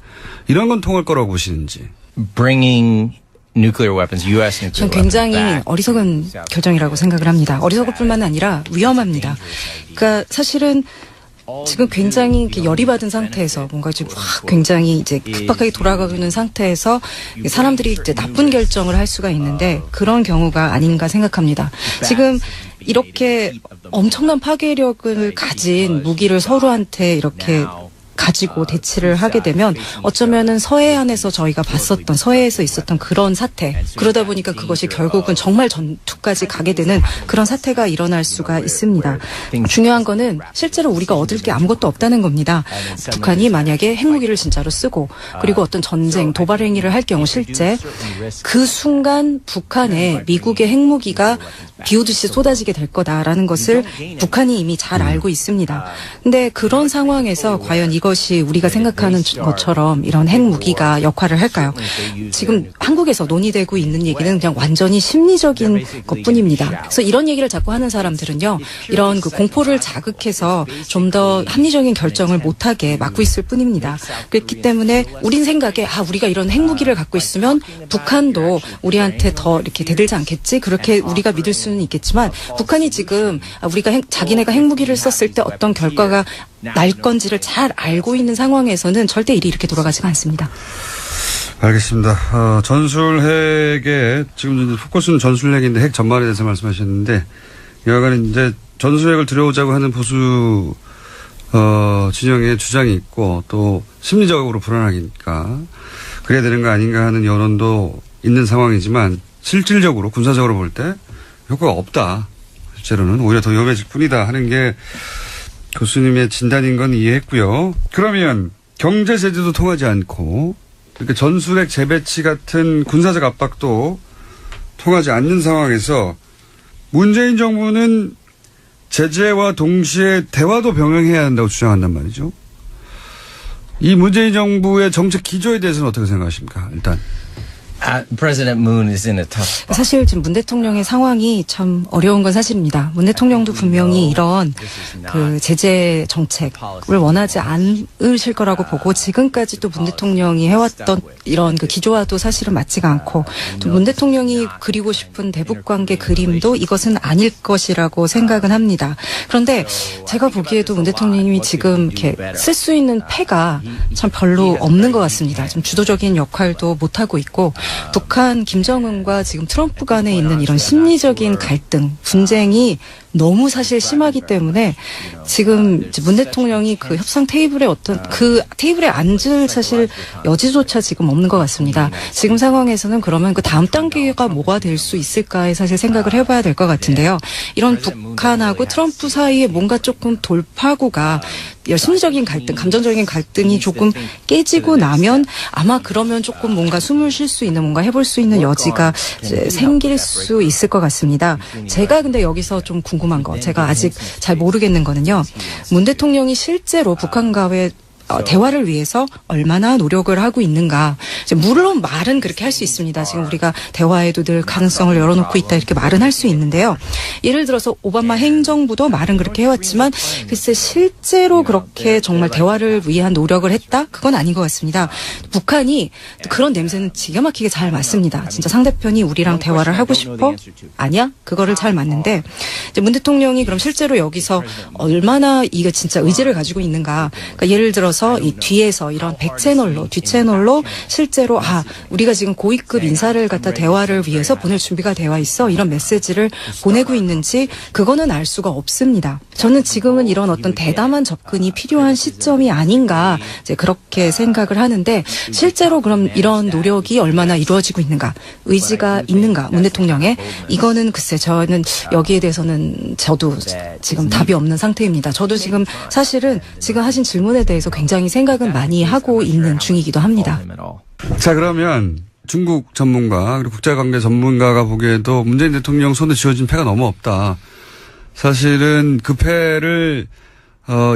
이런 건 통할 거라고 보시는지. bringing nuclear weapons, U.S. nuclear 전 weapons 굉장히 back. 어리석은 결정이라고 생각을 합니다. 어리석을 뿐만 아니라 위험합니다. 그러니까 사실은 지금 굉장히 이렇게 열이 받은 상태에서 뭔가 지금 확 굉장히 이제 급박하게 돌아가고 있는 상태에서 사람들이 이제 나쁜 결정을 할 수가 있는데 그런 경우가 아닌가 생각합니다. 지금 이렇게 엄청난 파괴력을 가진 무기를 서로한테 이렇게 가지고 대치를 하게 되면 어쩌면은 서해안에서 저희가 봤었던 서해에서 있었던 그런 사태 그러다 보니까 그것이 결국은 정말 전투까지 가게 되는 그런 사태가 일어날 수가 있습니다. 중요한 거는 실제로 우리가 얻을 게 아무것도 없다는 겁니다. 북한이 만약에 핵무기를 진짜로 쓰고 그리고 어떤 전쟁 도발 행위를 할 경우 실제 그 순간 북한에 미국의 핵무기가 비오듯이 쏟아지게 될 거다라는 것을 북한이 이미 잘 알고 있습니다. 근데 그런 상황에서 과연 이것이 우리가 생각하는 것처럼 이런 핵무기가 역할을 할까요? 지금 한국에서 논의되고 있는 얘기는 그냥 완전히 심리적인 것뿐입니다. 그래서 이런 얘기를 자꾸 하는 사람들은요. 이런 그 공포를 자극해서 좀 더 합리적인 결정을 못하게 막고 있을 뿐입니다. 그렇기 때문에 우린 생각에 우리가 이런 핵무기를 갖고 있으면 북한도 우리한테 더 이렇게 대들지 않겠지? 그렇게 우리가 믿을 수는 있겠지만 북한이 지금 우리가 자기네가 핵무기를 썼을 때 어떤 결과가 날 건지를 잘 알고 있는 상황에서는 절대 일이 이렇게 돌아가지가 않습니다. 알겠습니다. 전술핵에 지금 포커스는 전술핵인데 핵 전반에 대해서 말씀하셨는데 여하간 이제 전술핵을 들여오자고 하는 보수 진영의 주장이 있고 또 심리적으로 불안하니까 그래야 되는 거 아닌가 하는 여론도 있는 상황이지만 실질적으로 군사적으로 볼 때 효과가 없다. 실제로는 오히려 더 위험해질 뿐이다 하는 게 교수님의 진단인 건 이해했고요. 그러면 경제 제재도 통하지 않고 이렇게 전술핵 재배치 같은 군사적 압박도 통하지 않는 상황에서 문재인 정부는 제재와 동시에 대화도 병행해야 한다고 주장한단 말이죠. 이 문재인 정부의 정책 기조에 대해서는 어떻게 생각하십니까? 일단. President Moon is in a tough spot. 사실 지금 문 대통령의 상황이 참 어려운 건 사실입니다. 문 대통령도 분명히 이런 그 제재 정책을 원하지 않으실 거라고 보고 지금까지 또 문 대통령이 해왔던 이런 그 기조와도 사실은 맞지가 않고 또 문 대통령이 그리고 싶은 대북 관계 그림도 이것은 아닐 것이라고 생각은 합니다. 그런데 제가 보기에도 문 대통령이 지금 이렇게 쓸 수 있는 패가 참 별로 없는 것 같습니다. 좀 주도적인 역할도 못하고 있고 북한 김정은과 지금 트럼프 간에 있는 이런 심리적인 갈등, 분쟁이 너무 사실 심하기 때문에 지금 문 대통령이 그 협상 테이블에 그 테이블에 앉을 사실 여지조차 지금 없는 것 같습니다. 지금 상황에서는 그러면 그 다음 단계가 뭐가 될 수 있을까에 사실 생각을 해봐야 될 것 같은데요. 이런 북한하고 트럼프 사이에 뭔가 조금 돌파구가 심리적인 갈등, 감정적인 갈등이 조금 깨지고 나면 아마 그러면 조금 뭔가 숨을 쉴 수 있는 뭔가 해볼 수 있는 여지가 생길 수 있을 것 같습니다. 제가 근데 여기서 좀 궁금한 거, 제가 아직 잘 모르겠는 거는요. 문 대통령이 실제로 북한과의 대화를 위해서 얼마나 노력을 하고 있는가. 물론 말은 그렇게 할 수 있습니다. 지금 우리가 대화에도 늘 가능성을 열어놓고 있다 이렇게 말은 할 수 있는데요. 예를 들어서 오바마 행정부도 말은 그렇게 해왔지만 글쎄 실제로 그렇게 정말 대화를 위한 노력을 했다? 그건 아닌 것 같습니다. 북한이 그런 냄새는 기가 막히게 잘 맡습니다. 진짜 상대편이 우리랑 대화를 하고 싶어? 아니야? 그거를 잘 맡는데 이제 문 대통령이 그럼 실제로 여기서 얼마나 이게 진짜 의지를 가지고 있는가. 그러니까 예를 들어서 이 뒤에서 이런 백채널로 뒷채널로 실제로 우리가 지금 고위급 인사를 갖다 대화를 위해서 보낼 준비가 되어 있어 이런 메시지를 보내고 있는지 그거는 알 수가 없습니다. 저는 지금은 이런 어떤 대담한 접근이 필요한 시점이 아닌가 이제 그렇게 생각을 하는데 실제로 그럼 이런 노력이 얼마나 이루어지고 있는가 의지가 있는가 문 대통령의 이거는 글쎄 저는 여기에 대해서는 저도 지금 답이 없는 상태입니다. 저도 지금 사실은 지금 하신 질문에 대해서 굉장히 생각은 많이 하고 있는 중이기도 합니다. 자, 그러면 중국 전문가 그리고 국제관계 전문가가 보기에도 문재인 대통령 손에 쥐어진 패가 너무 없다. 사실은 그 패를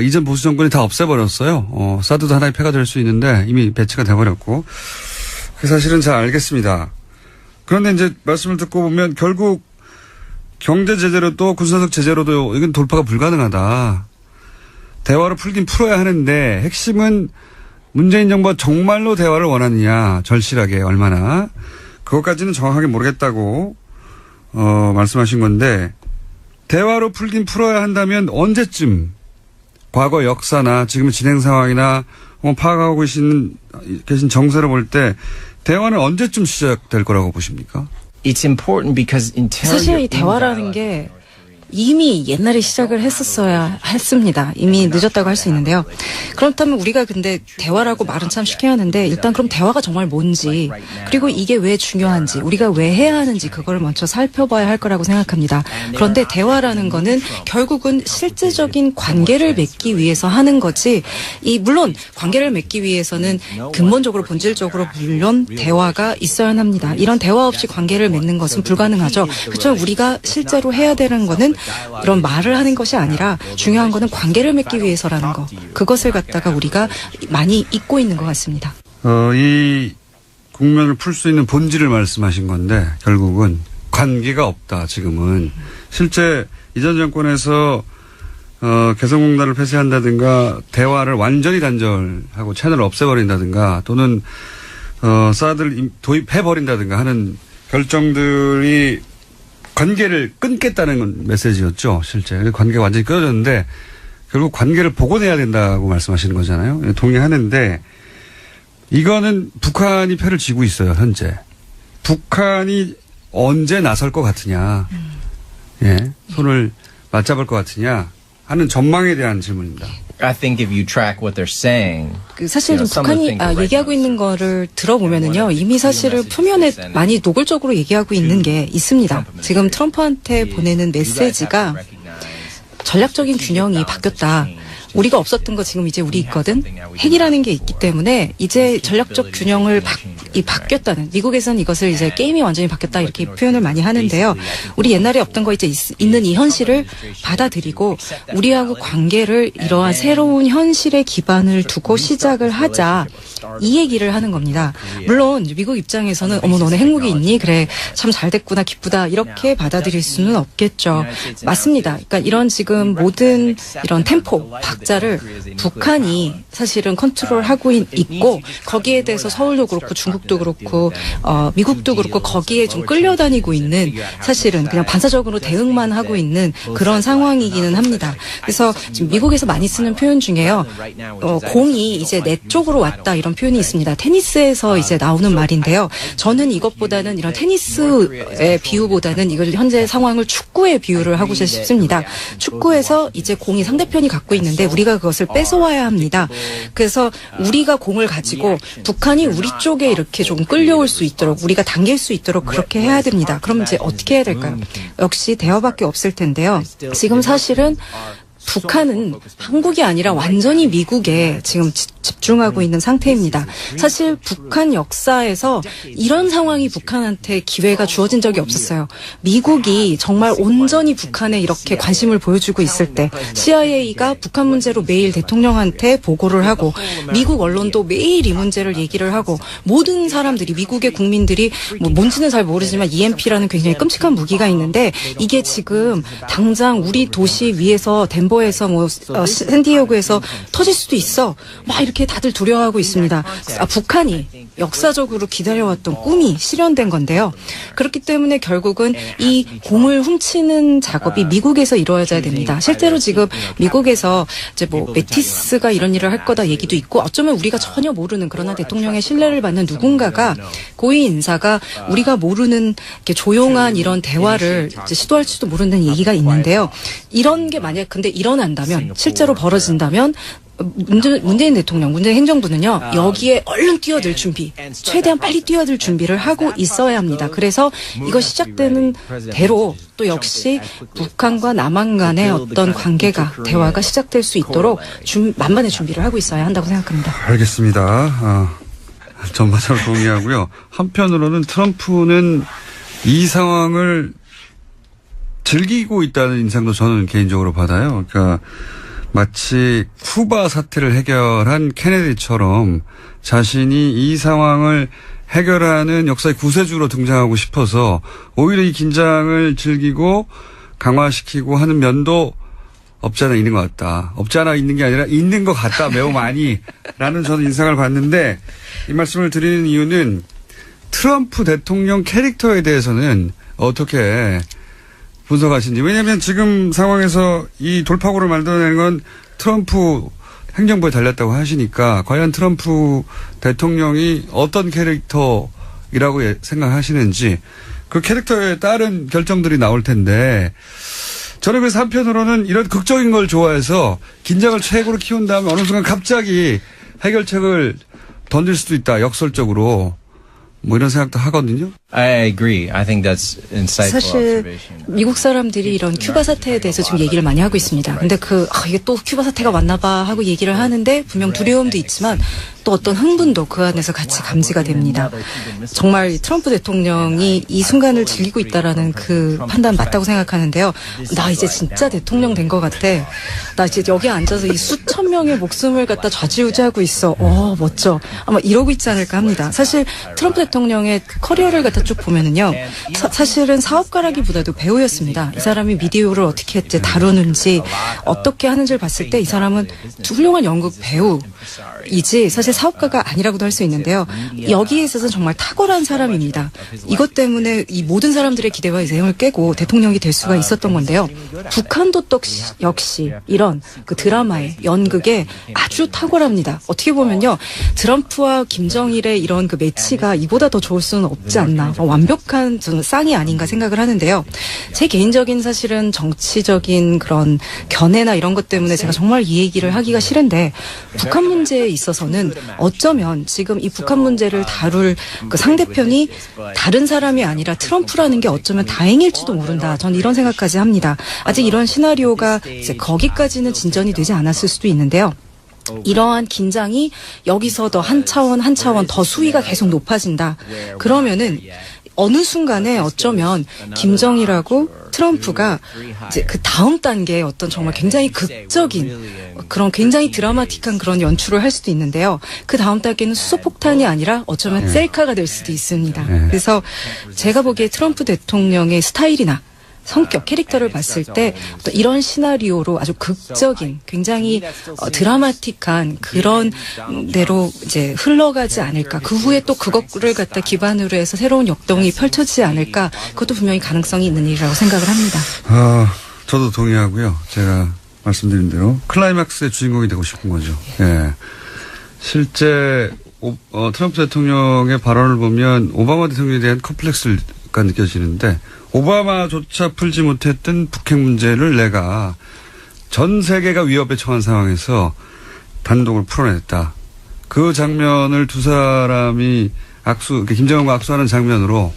이전 보수 정권이 다 없애버렸어요. 사드도 하나의 패가 될 수 있는데 이미 배치가 돼버렸고 그 사실은 잘 알겠습니다. 그런데 이제 말씀을 듣고 보면 결국 경제 제재로도 군사적 제재로도 이건 돌파가 불가능하다. 대화로 풀긴 풀어야 하는데 핵심은 문재인 정부가 정말로 대화를 원하느냐 절실하게 얼마나 그것까지는 정확하게 모르겠다고 말씀하신 건데 대화로 풀긴 풀어야 한다면 언제쯤 과거 역사나 지금 진행 상황이나 파악하고 계신 정세를 볼 때 대화는 언제쯤 시작될 거라고 보십니까? It's important because until 사실 이 대화라는 게 이미 옛날에 시작을 했었어야 했습니다. 이미 늦었다고 할 수 있는데요. 그렇다면 우리가 근데 대화라고 말은 참 쉽게 하는데 일단 그럼 대화가 정말 뭔지 그리고 이게 왜 중요한지 우리가 왜 해야 하는지 그걸 먼저 살펴봐야 할 거라고 생각합니다. 그런데 대화라는 거는 결국은 실제적인 관계를 맺기 위해서 하는 거지 물론 관계를 맺기 위해서는 근본적으로 본질적으로 물론 대화가 있어야 합니다. 이런 대화 없이 관계를 맺는 것은 불가능하죠. 그렇죠. 우리가 실제로 해야 되는 거는 이런 말을 하는 것이 아니라 중요한 거는 관계를 맺기 위해서라는 거. 그것을 갖다가 우리가 많이 잊고 있는 것 같습니다. 이 국면을 풀 수 있는 본질을 말씀하신 건데 결국은 관계가 없다 지금은. 실제 이전 정권에서 개성공단을 폐쇄한다든가 대화를 완전히 단절하고 채널을 없애버린다든가 또는 사드를 도입해버린다든가 하는 결정들이 관계를 끊겠다는 메시지였죠. 실제. 관계가 완전히 끊어졌는데 결국 관계를 복원해야 된다고 말씀하시는 거잖아요. 동의하는데 이거는 북한이 패를 쥐고 있어요. 현재. 북한이 언제 나설 것 같으냐. 예, 손을 맞잡을 것 같으냐 하는 전망에 대한 질문입니다. I think if you track what they're saying, 사실 좀 북한이 얘기하고 있는 거를 들어보면은요, 이미 사실은 표면에 많이 노골적으로 얘기하고 있는 게 있습니다. 지금 트럼프한테 보내는 메시지가 전략적인 균형이 바뀌었다. 우리가 없었던 거 지금 이제 우리 있거든. 핵이라는 게 있기 때문에 이제 전략적 균형을 바뀌었다는, 미국에서는 이것을 이제 게임이 완전히 바뀌었다 이렇게 표현을 많이 하는데요. 우리 옛날에 없던 거 이제 있는 이 현실을 받아들이고 우리하고 관계를 이러한 새로운 현실의 기반을 두고 시작을 하자, 이 얘기를 하는 겁니다. 물론 미국 입장에서는 어머 너네 핵무기 있니? 그래 참 잘 됐구나 기쁘다 이렇게 받아들일 수는 없겠죠. 맞습니다. 그러니까 이런 지금 모든 이런 템포 박자를 북한이 사실은 컨트롤하고 있고, 거기에 대해서 서울도 그렇고 중국도 그렇고 미국도 그렇고 거기에 좀 끌려다니고 있는, 사실은 그냥 반사적으로 대응만 하고 있는 그런 상황이기는 합니다. 그래서 지금 미국에서 많이 쓰는 표현 중에요. 공이 이제 내 쪽으로 왔다 이런 표현이 있습니다. 테니스에서 이제 나오는 말인데요. 저는 이것보다는 이런 테니스의 비유보다는 이걸 현재 상황을 축구에 비유를 하고 싶습니다. 축구에서 이제 공이 상대편이 갖고 있는데 우리가 그것을 뺏어와야 합니다. 그래서 우리가 공을 가지고 북한이 우리 쪽에 이렇게 좀 끌려올 수 있도록, 우리가 당길 수 있도록 그렇게 해야 됩니다. 그럼 이제 어떻게 해야 될까요? 역시 대화밖에 없을 텐데요. 지금 사실은 북한은 한국이 아니라 완전히 미국에 지금 집중하고 있는 상태입니다. 사실 북한 역사에서 이런 상황이 북한한테 기회가 주어진 적이 없었어요. 미국이 정말 온전히 북한에 이렇게 관심을 보여주고 있을 때 CIA가 북한 문제로 매일 대통령한테 보고를 하고, 미국 언론도 매일 이 문제를 얘기를 하고, 모든 사람들이, 미국의 국민들이 뭔지는 잘 모르지만 EMP라는 굉장히 끔찍한 무기가 있는데 이게 지금 당장 우리 도시 위에서 덴버에서 샌디에고에서 터질 수도 있어 막 이렇게 다들 두려워하고 있습니다. 북한이 역사적으로 기다려왔던 꿈이 실현된 건데요. 그렇기 때문에 결국은 이 공을 훔치는 작업이 미국에서 이루어져야 됩니다. 실제로 지금 미국에서 이제 매티스가 이런 일을 할 거다 얘기도 있고, 어쩌면 우리가 전혀 모르는, 그러나 대통령의 신뢰를 받는 누군가가, 고위 인사가 우리가 모르는 이렇게 조용한 이런 대화를 이제 시도할지도 모르는 얘기가 있는데요. 이런 게 만약 근데 일어난다면, 실제로 벌어진다면 문재인 대통령, 문재인 행정부는요, 여기에 얼른 뛰어들 준비, 최대한 빨리 뛰어들 준비를 하고 있어야 합니다. 그래서 이거 시작되는 대로 또 역시 북한과 남한 간의 어떤 관계가, 대화가 시작될 수 있도록 만반의 준비를 하고 있어야 한다고 생각합니다. 알겠습니다. 전반적으로 동의하고요. 한편으로는 트럼프는 이 상황을 즐기고 있다는 인상도 저는 개인적으로 받아요. 그러니까 마치 쿠바 사태를 해결한 케네디처럼 자신이 이 상황을 해결하는 역사의 구세주로 등장하고 싶어서 오히려 이 긴장을 즐기고 강화시키고 하는 면도 없지 않아 있는 것 같다. 없지 않아 있는 게 아니라 있는 것 같다. 매우 많이. 라는 저는 인상을 받는데, 이 말씀을 드리는 이유는 트럼프 대통령 캐릭터에 대해서는 어떻게 분석하시는지. 왜냐하면 지금 상황에서 이 돌파구를 만들어내는 건 트럼프 행정부에 달렸다고 하시니까, 과연 트럼프 대통령이 어떤 캐릭터이라고 생각하시는지, 그 캐릭터에 따른 결정들이 나올 텐데, 저는 그래서 한편으로는 이런 극적인 걸 좋아해서 긴장을 최고로 키운 다음에 어느 순간 갑자기 해결책을 던질 수도 있다, 역설적으로. 이런 생각도 하거든요. I agree. I think that's insightful 사실 observation. 미국 사람들이 이런 큐바 사태에 대해서 지금 얘기를 많이 하고 있습니다. 근데 이게 또 큐바 사태가 왔나 봐 하고 얘기를 하는데, 분명 두려움도 있지만 또 어떤 흥분도 그 안에서 같이 감지가 됩니다. 정말 트럼프 대통령이 이 순간을 즐기고 있다라는 그 판단 맞다고 생각하는데요. 나 이제 진짜 대통령 된 것 같아. 나 이제 여기 앉아서 이 수천 명의 목숨을 갖다 좌지우지하고 있어. 멋져. 아마 이러고 있지 않을까 합니다. 사실 트럼프 대통령의 그 커리어를 갖다 쭉 보면은요, 사실은 사업가라기보다도 배우였습니다. 이 사람이 미디어를 어떻게 다루는지, 어떻게 하는지를 봤을 때 이 사람은 훌륭한 연극 배우이지 사실 사업가가 아니라고도 할 수 있는데요. 여기에 있어서는 정말 탁월한 사람입니다. 이것 때문에 이 모든 사람들의 기대와 예상을 깨고 대통령이 될 수가 있었던 건데요. 북한도 역시 이런 그 드라마의 연극에 아주 탁월합니다. 어떻게 보면요, 트럼프와 김정일의 이런 그 매치가 이보다 더 좋을 수는 없지 않나. 아닌가, 완벽한 저는 쌍이 아닌가 생각을 하는데요. 제 개인적인 사실은 정치적인 그런 견해나 이런 것 때문에 제가 정말 이 얘기를 하기가 싫은데 북한 문제에 있어서는 어쩌면 지금 이 북한 문제를 다룰 그 상대편이 다른 사람이 아니라 트럼프라는 게 어쩌면 다행일지도 모른다. 전 이런 생각까지 합니다. 아직 이런 시나리오가 이제 거기까지는 진전이 되지 않았을 수도 있는데요. 이러한 긴장이 여기서 더 한 차원 더 수위가 계속 높아진다. 그러면은 어느 순간에 어쩌면 김정일하고 트럼프가 이제 그 다음 단계의 어떤 정말 굉장히 극적인 그런 굉장히 드라마틱한 그런 연출을 할 수도 있는데요. 그 다음 단계는 수소폭탄이 아니라 어쩌면 셀카가 될 수도 있습니다. 그래서 제가 보기에 트럼프 대통령의 스타일이나 성격, 캐릭터를 봤을 때 어떤 이런 시나리오로 아주 극적인, 굉장히 드라마틱한 그런 대로 이제 흘러가지 않을까. 그 후에 또 그것을 갖다 기반으로 해서 새로운 역동이 펼쳐지지 않을까. 그것도 분명히 가능성이 있는 일이라고 생각을 합니다. 저도 동의하고요. 제가 말씀드린 대로 클라이막스의 주인공이 되고 싶은 거죠. 예. 실제 트럼프 대통령의 발언을 보면 오바마 대통령에 대한 컴플렉스가 느껴지는데 오바마조차 풀지 못했던 북핵 문제를 내가 전 세계가 위협에 처한 상황에서 단독을 풀어냈다. 그 장면을 두 사람이 김정은과 악수하는 장면으로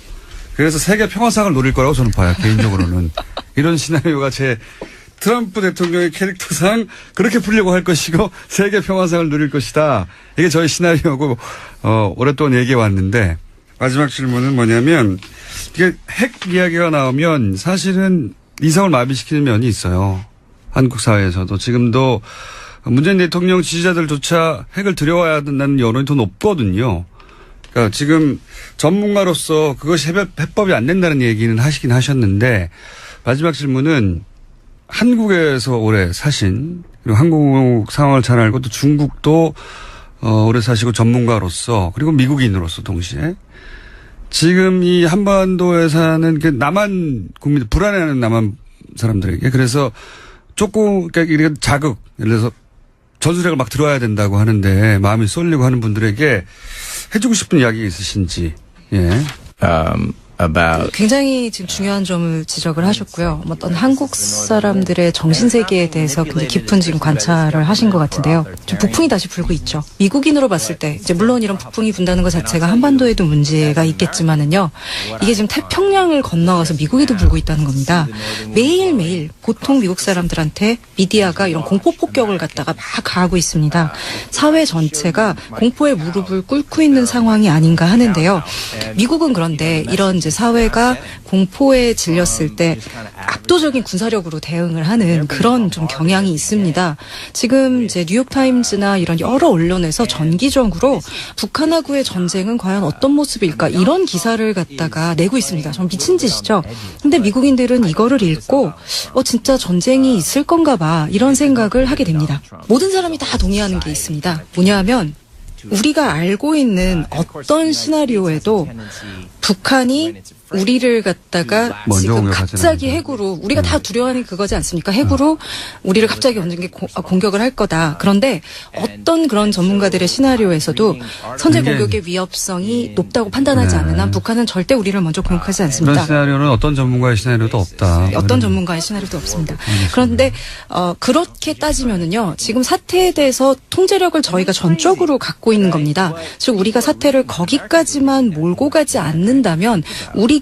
그래서 세계 평화상을 노릴 거라고 저는 봐요. 개인적으로는. 이런 시나리오가 제 트럼프 대통령의 캐릭터상 그렇게 풀려고 할 것이고 세계 평화상을 누릴 것이다. 이게 저의 시나리오고 오랫동안 얘기해 왔는데 마지막 질문은 뭐냐면 이게 핵 이야기가 나오면 사실은 이성을 마비시키는 면이 있어요. 한국 사회에서도 지금도 문재인 대통령 지지자들조차 핵을 들여와야 된다는 여론이 더 높거든요. 그러니까 지금 전문가로서 그것이 해법이 안 된다는 얘기는 하시긴 하셨는데 마지막 질문은 한국에서 오래 사신 그리고 한국 상황을 잘 알고 또 중국도 오래 사시고 전문가로서 그리고 미국인으로서 동시에 지금 이 한반도에 사는 그 남한 국민들 불안해하는 남한 사람들에게 그래서 조금 그러니까 자극 예를 들어서 전술핵을 막 들어와야 된다고 하는데 마음이 쏠리고 하는 분들에게 해주고 싶은 이야기 있으신지. 예. 굉장히 지금 중요한 점을 지적을 하셨고요. 어떤 한국 사람들의 정신세계에 대해서 굉장히 깊은 지금 관찰을 하신 것 같은데요. 좀 북풍이 다시 불고 있죠. 미국인으로 봤을 때 이제 물론 이런 북풍이 분다는 것 자체가 한반도에도 문제가 있겠지만은요. 이게 지금 태평양을 건너가서 미국에도 불고 있다는 겁니다. 매일매일 보통 미국 사람들한테 미디어가 이런 공포 폭격을 갖다가 막 가하고 있습니다. 사회 전체가 공포의 무릎을 꿇고 있는 상황이 아닌가 하는데요. 미국은 그런데 이런 이제 사회가 공포에 질렸을 때 압도적인 군사력으로 대응을 하는 그런 좀 경향이 있습니다. 지금 이제 뉴욕타임즈나 이런 여러 언론에서 전기적으로 북한하고의 전쟁은 과연 어떤 모습일까 이런 기사를 갖다가 내고 있습니다. 좀 미친 짓이죠. 근데 미국인들은 이거를 읽고 진짜 전쟁이 있을 건가 봐 이런 생각을 하게 됩니다. 모든 사람이 다 동의하는 게 있습니다. 뭐냐면 우리가 알고 있는 어떤 시나리오에도 북한이 우리를 갖다가 지금 갑자기 핵으로 우리가 다 두려워하는 그거지 않습니까? 핵으로 우리를 갑자기 언젠가 공격을 할 거다. 그런데 어떤 그런 전문가들의 시나리오에서도 선제 공격의 위협성이 높다고 판단하지 않는 한 북한은 절대 우리를 먼저 공격하지 않습니다. 그런 시나리오는 어떤 전문가의 시나리오도 없다. 어떤 전문가의 시나리오도 없습니다. 그런데 그렇게 따지면은요. 지금 사태에 대해서 통제력을 저희가 전적으로 갖고 있는 겁니다. 즉 우리가 사태를 거기까지만 몰고 가지 않는다면 우리가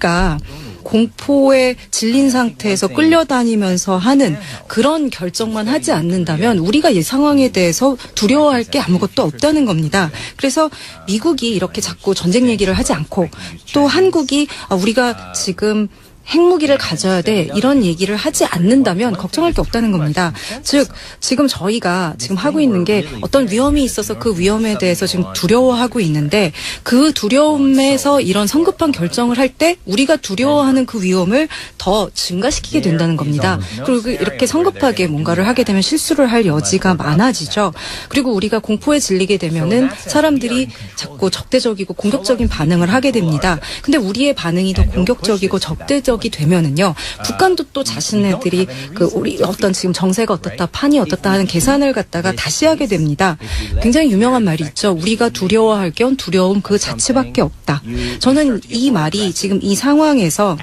공포에 질린 상태에서 끌려다니면서 하는 그런 결정만 하지 않는다면 우리가 이 상황에 대해서 두려워할 게 아무것도 없다는 겁니다. 그래서 미국이 이렇게 자꾸 전쟁 얘기를 하지 않고 또 한국이 우리가 지금 핵무기를 가져야 돼 이런 얘기를 하지 않는다면 걱정할 게 없다는 겁니다. 즉 지금 저희가 지금 하고 있는 게 어떤 위험이 있어서 그 위험에 대해서 지금 두려워하고 있는데 그 두려움에서 이런 성급한 결정을 할 때 우리가 두려워하는 그 위험을 더 증가시키게 된다는 겁니다. 그리고 이렇게 성급하게 뭔가를 하게 되면 실수를 할 여지가 많아지죠. 그리고 우리가 공포에 질리게 되면은 사람들이 자꾸 적대적이고 공격적인 반응을 하게 됩니다. 근데 우리의 반응이 더 공격적이고 적대적 두려워하게 되면은요, 북한도 또 자신네들이 우리 어떤 지금 정세가 어떻다, 판이 어떻다 하는 계산을 갖다가 다시 하게 됩니다. 굉장히 유명한 말이 있죠. 우리가 두려워할 건 두려움 그 자체밖에 없다. 저는 이 말이 지금 이 상황에서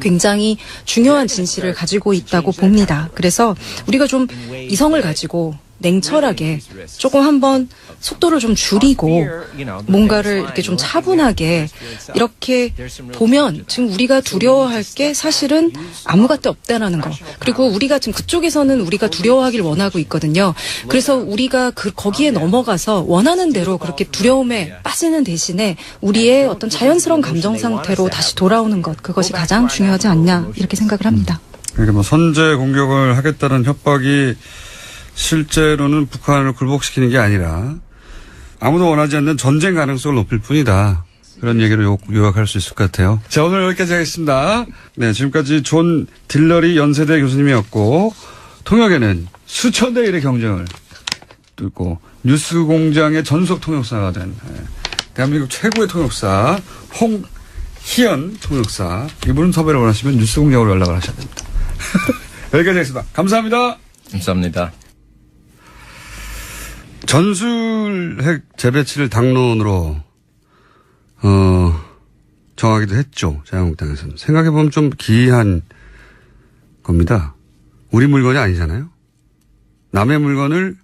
굉장히 중요한 진실을 가지고 있다고 봅니다. 그래서 우리가 좀 이성을 가지고 냉철하게 조금 한번 속도를 좀 줄이고 뭔가를 이렇게 좀 차분하게 이렇게 보면 지금 우리가 두려워할 게 사실은 아무것도 없다라는 거. 그리고 우리가 지금 그쪽에서는 우리가 두려워하길 원하고 있거든요. 그래서 우리가 거기에 넘어가서 원하는 대로 그렇게 두려움에 빠지는 대신에 우리의 어떤 자연스러운 감정 상태로 다시 돌아오는 것, 그것이 가장 중요하지 않냐 이렇게 생각을 합니다. 그러니까 뭐 선제 공격을 하겠다는 협박이 실제로는 북한을 굴복시키는 게 아니라 아무도 원하지 않는 전쟁 가능성을 높일 뿐이다. 그런 얘기로 요약할 수 있을 것 같아요. 자, 오늘 여기까지 하겠습니다. 네, 지금까지 존 딜러리 연세대 교수님이었고, 통역에는 수천 대 1의 경쟁을 뚫고 뉴스공장의 전속 통역사가 된 대한민국 최고의 통역사 홍희연 통역사, 이분은 섭외를 원하시면 뉴스공장으로 연락을 하셔야 됩니다. 여기까지 하겠습니다. 감사합니다. 감사합니다. 전술핵 재배치를 당론으로 정하기도 했죠. 자유한국당에서는. 생각해보면 좀 기이한 겁니다. 우리 물건이 아니잖아요. 남의 물건을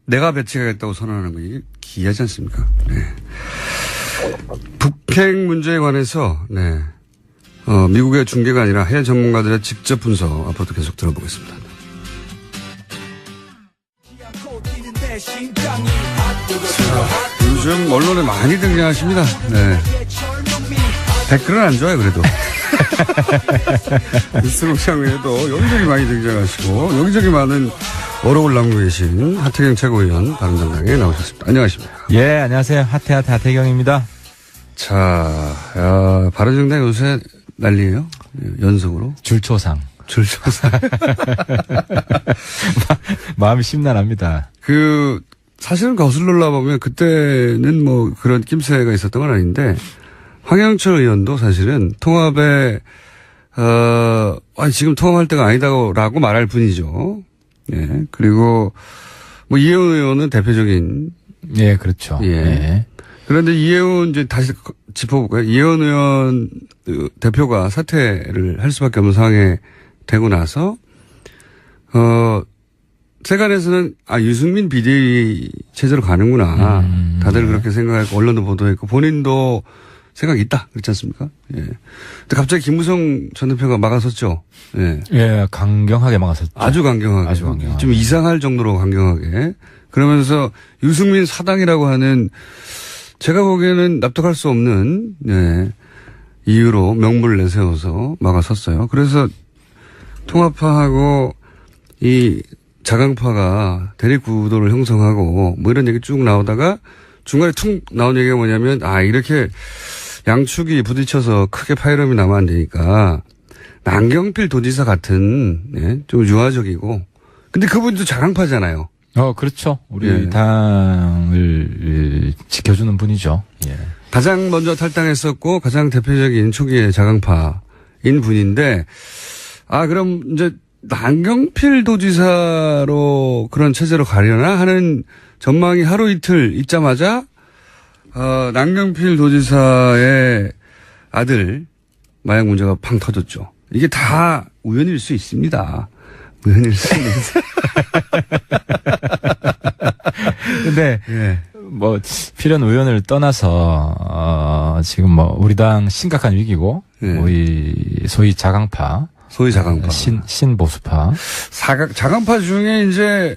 내가 배치하겠다고 선언하는 거 이게 기이하지 않습니까? 네. 북핵 문제에 관해서 네. 미국의 중계가 아니라 해외 전문가들의 직접 분석 앞으로도 계속 들어보겠습니다. 요즘 언론에 많이 등장하십니다. 네. 댓글은 안 좋아요, 그래도. 뉴스공장 외에도 여기저기 많이 등장하시고, 여기저기 많은 어록을 남기고 계신 하태경 최고위원 바른정당에 나오셨습니다. 안녕하십니까. 예, 안녕하세요. 하태경입니다. 자, 바른정당 요새 난리예요. 연속으로. 줄초상. 마음이 심란합니다. 사실은 거슬러 보면 그때는 뭐 그런 낌새가 있었던 건 아닌데, 황영철 의원도 사실은 통합에, 지금 통합할 때가 아니다라고 말할 뿐이죠. 예. 그리고 뭐 이혜훈 의원은 대표적인. 예, 그렇죠. 예. 예. 그런데 이혜훈 이제 다시 짚어볼까요? 이혜훈 의원 대표가 사퇴를 할 수밖에 없는 상황에 되고 나서, 세간에서는, 유승민 비대위 체제로 가는구나. 다들 그렇게 생각하고, 언론도 보도했고, 본인도 생각이 있다. 그렇지 않습니까? 예. 근데 갑자기 김무성 전 대표가 막아섰죠. 예. 예, 강경하게 막았었죠. 아주 강경하게. 좀 이상할 정도로 강경하게. 그러면서 유승민 사당이라고 하는, 제가 보기에는 납득할 수 없는, 예, 이유로 명분을 내세워서 막아섰어요. 그래서 통합파하고 이 자강파가 대립구도를 형성하고 뭐 이런 얘기 쭉 나오다가 중간에 툭 나온 얘기가 뭐냐면 이렇게 양축이 부딪혀서 크게 파열음이 나면 안 되니까 남경필 도지사 같은 예, 좀 유화적이고 근데 그분도 자강파잖아요. 그렇죠. 우리 예. 당을 지켜주는 분이죠. 예. 가장 먼저 탈당했었고 가장 대표적인 초기의 자강파인 분인데 그럼 이제 남경필 도지사로 그런 체제로 가려나 하는 전망이 하루 이틀 있자마자 남경필 도지사의 아들 마약 문제가 팡 터졌죠. 이게 다 우연일 수 있습니다. 우연일 수 있는데. 근데 예. 뭐 필연 우연을 떠나서 지금 뭐 우리 당 심각한 위기고 예. 우리 소위 자강파 신보수파. 자강파 중에 이제,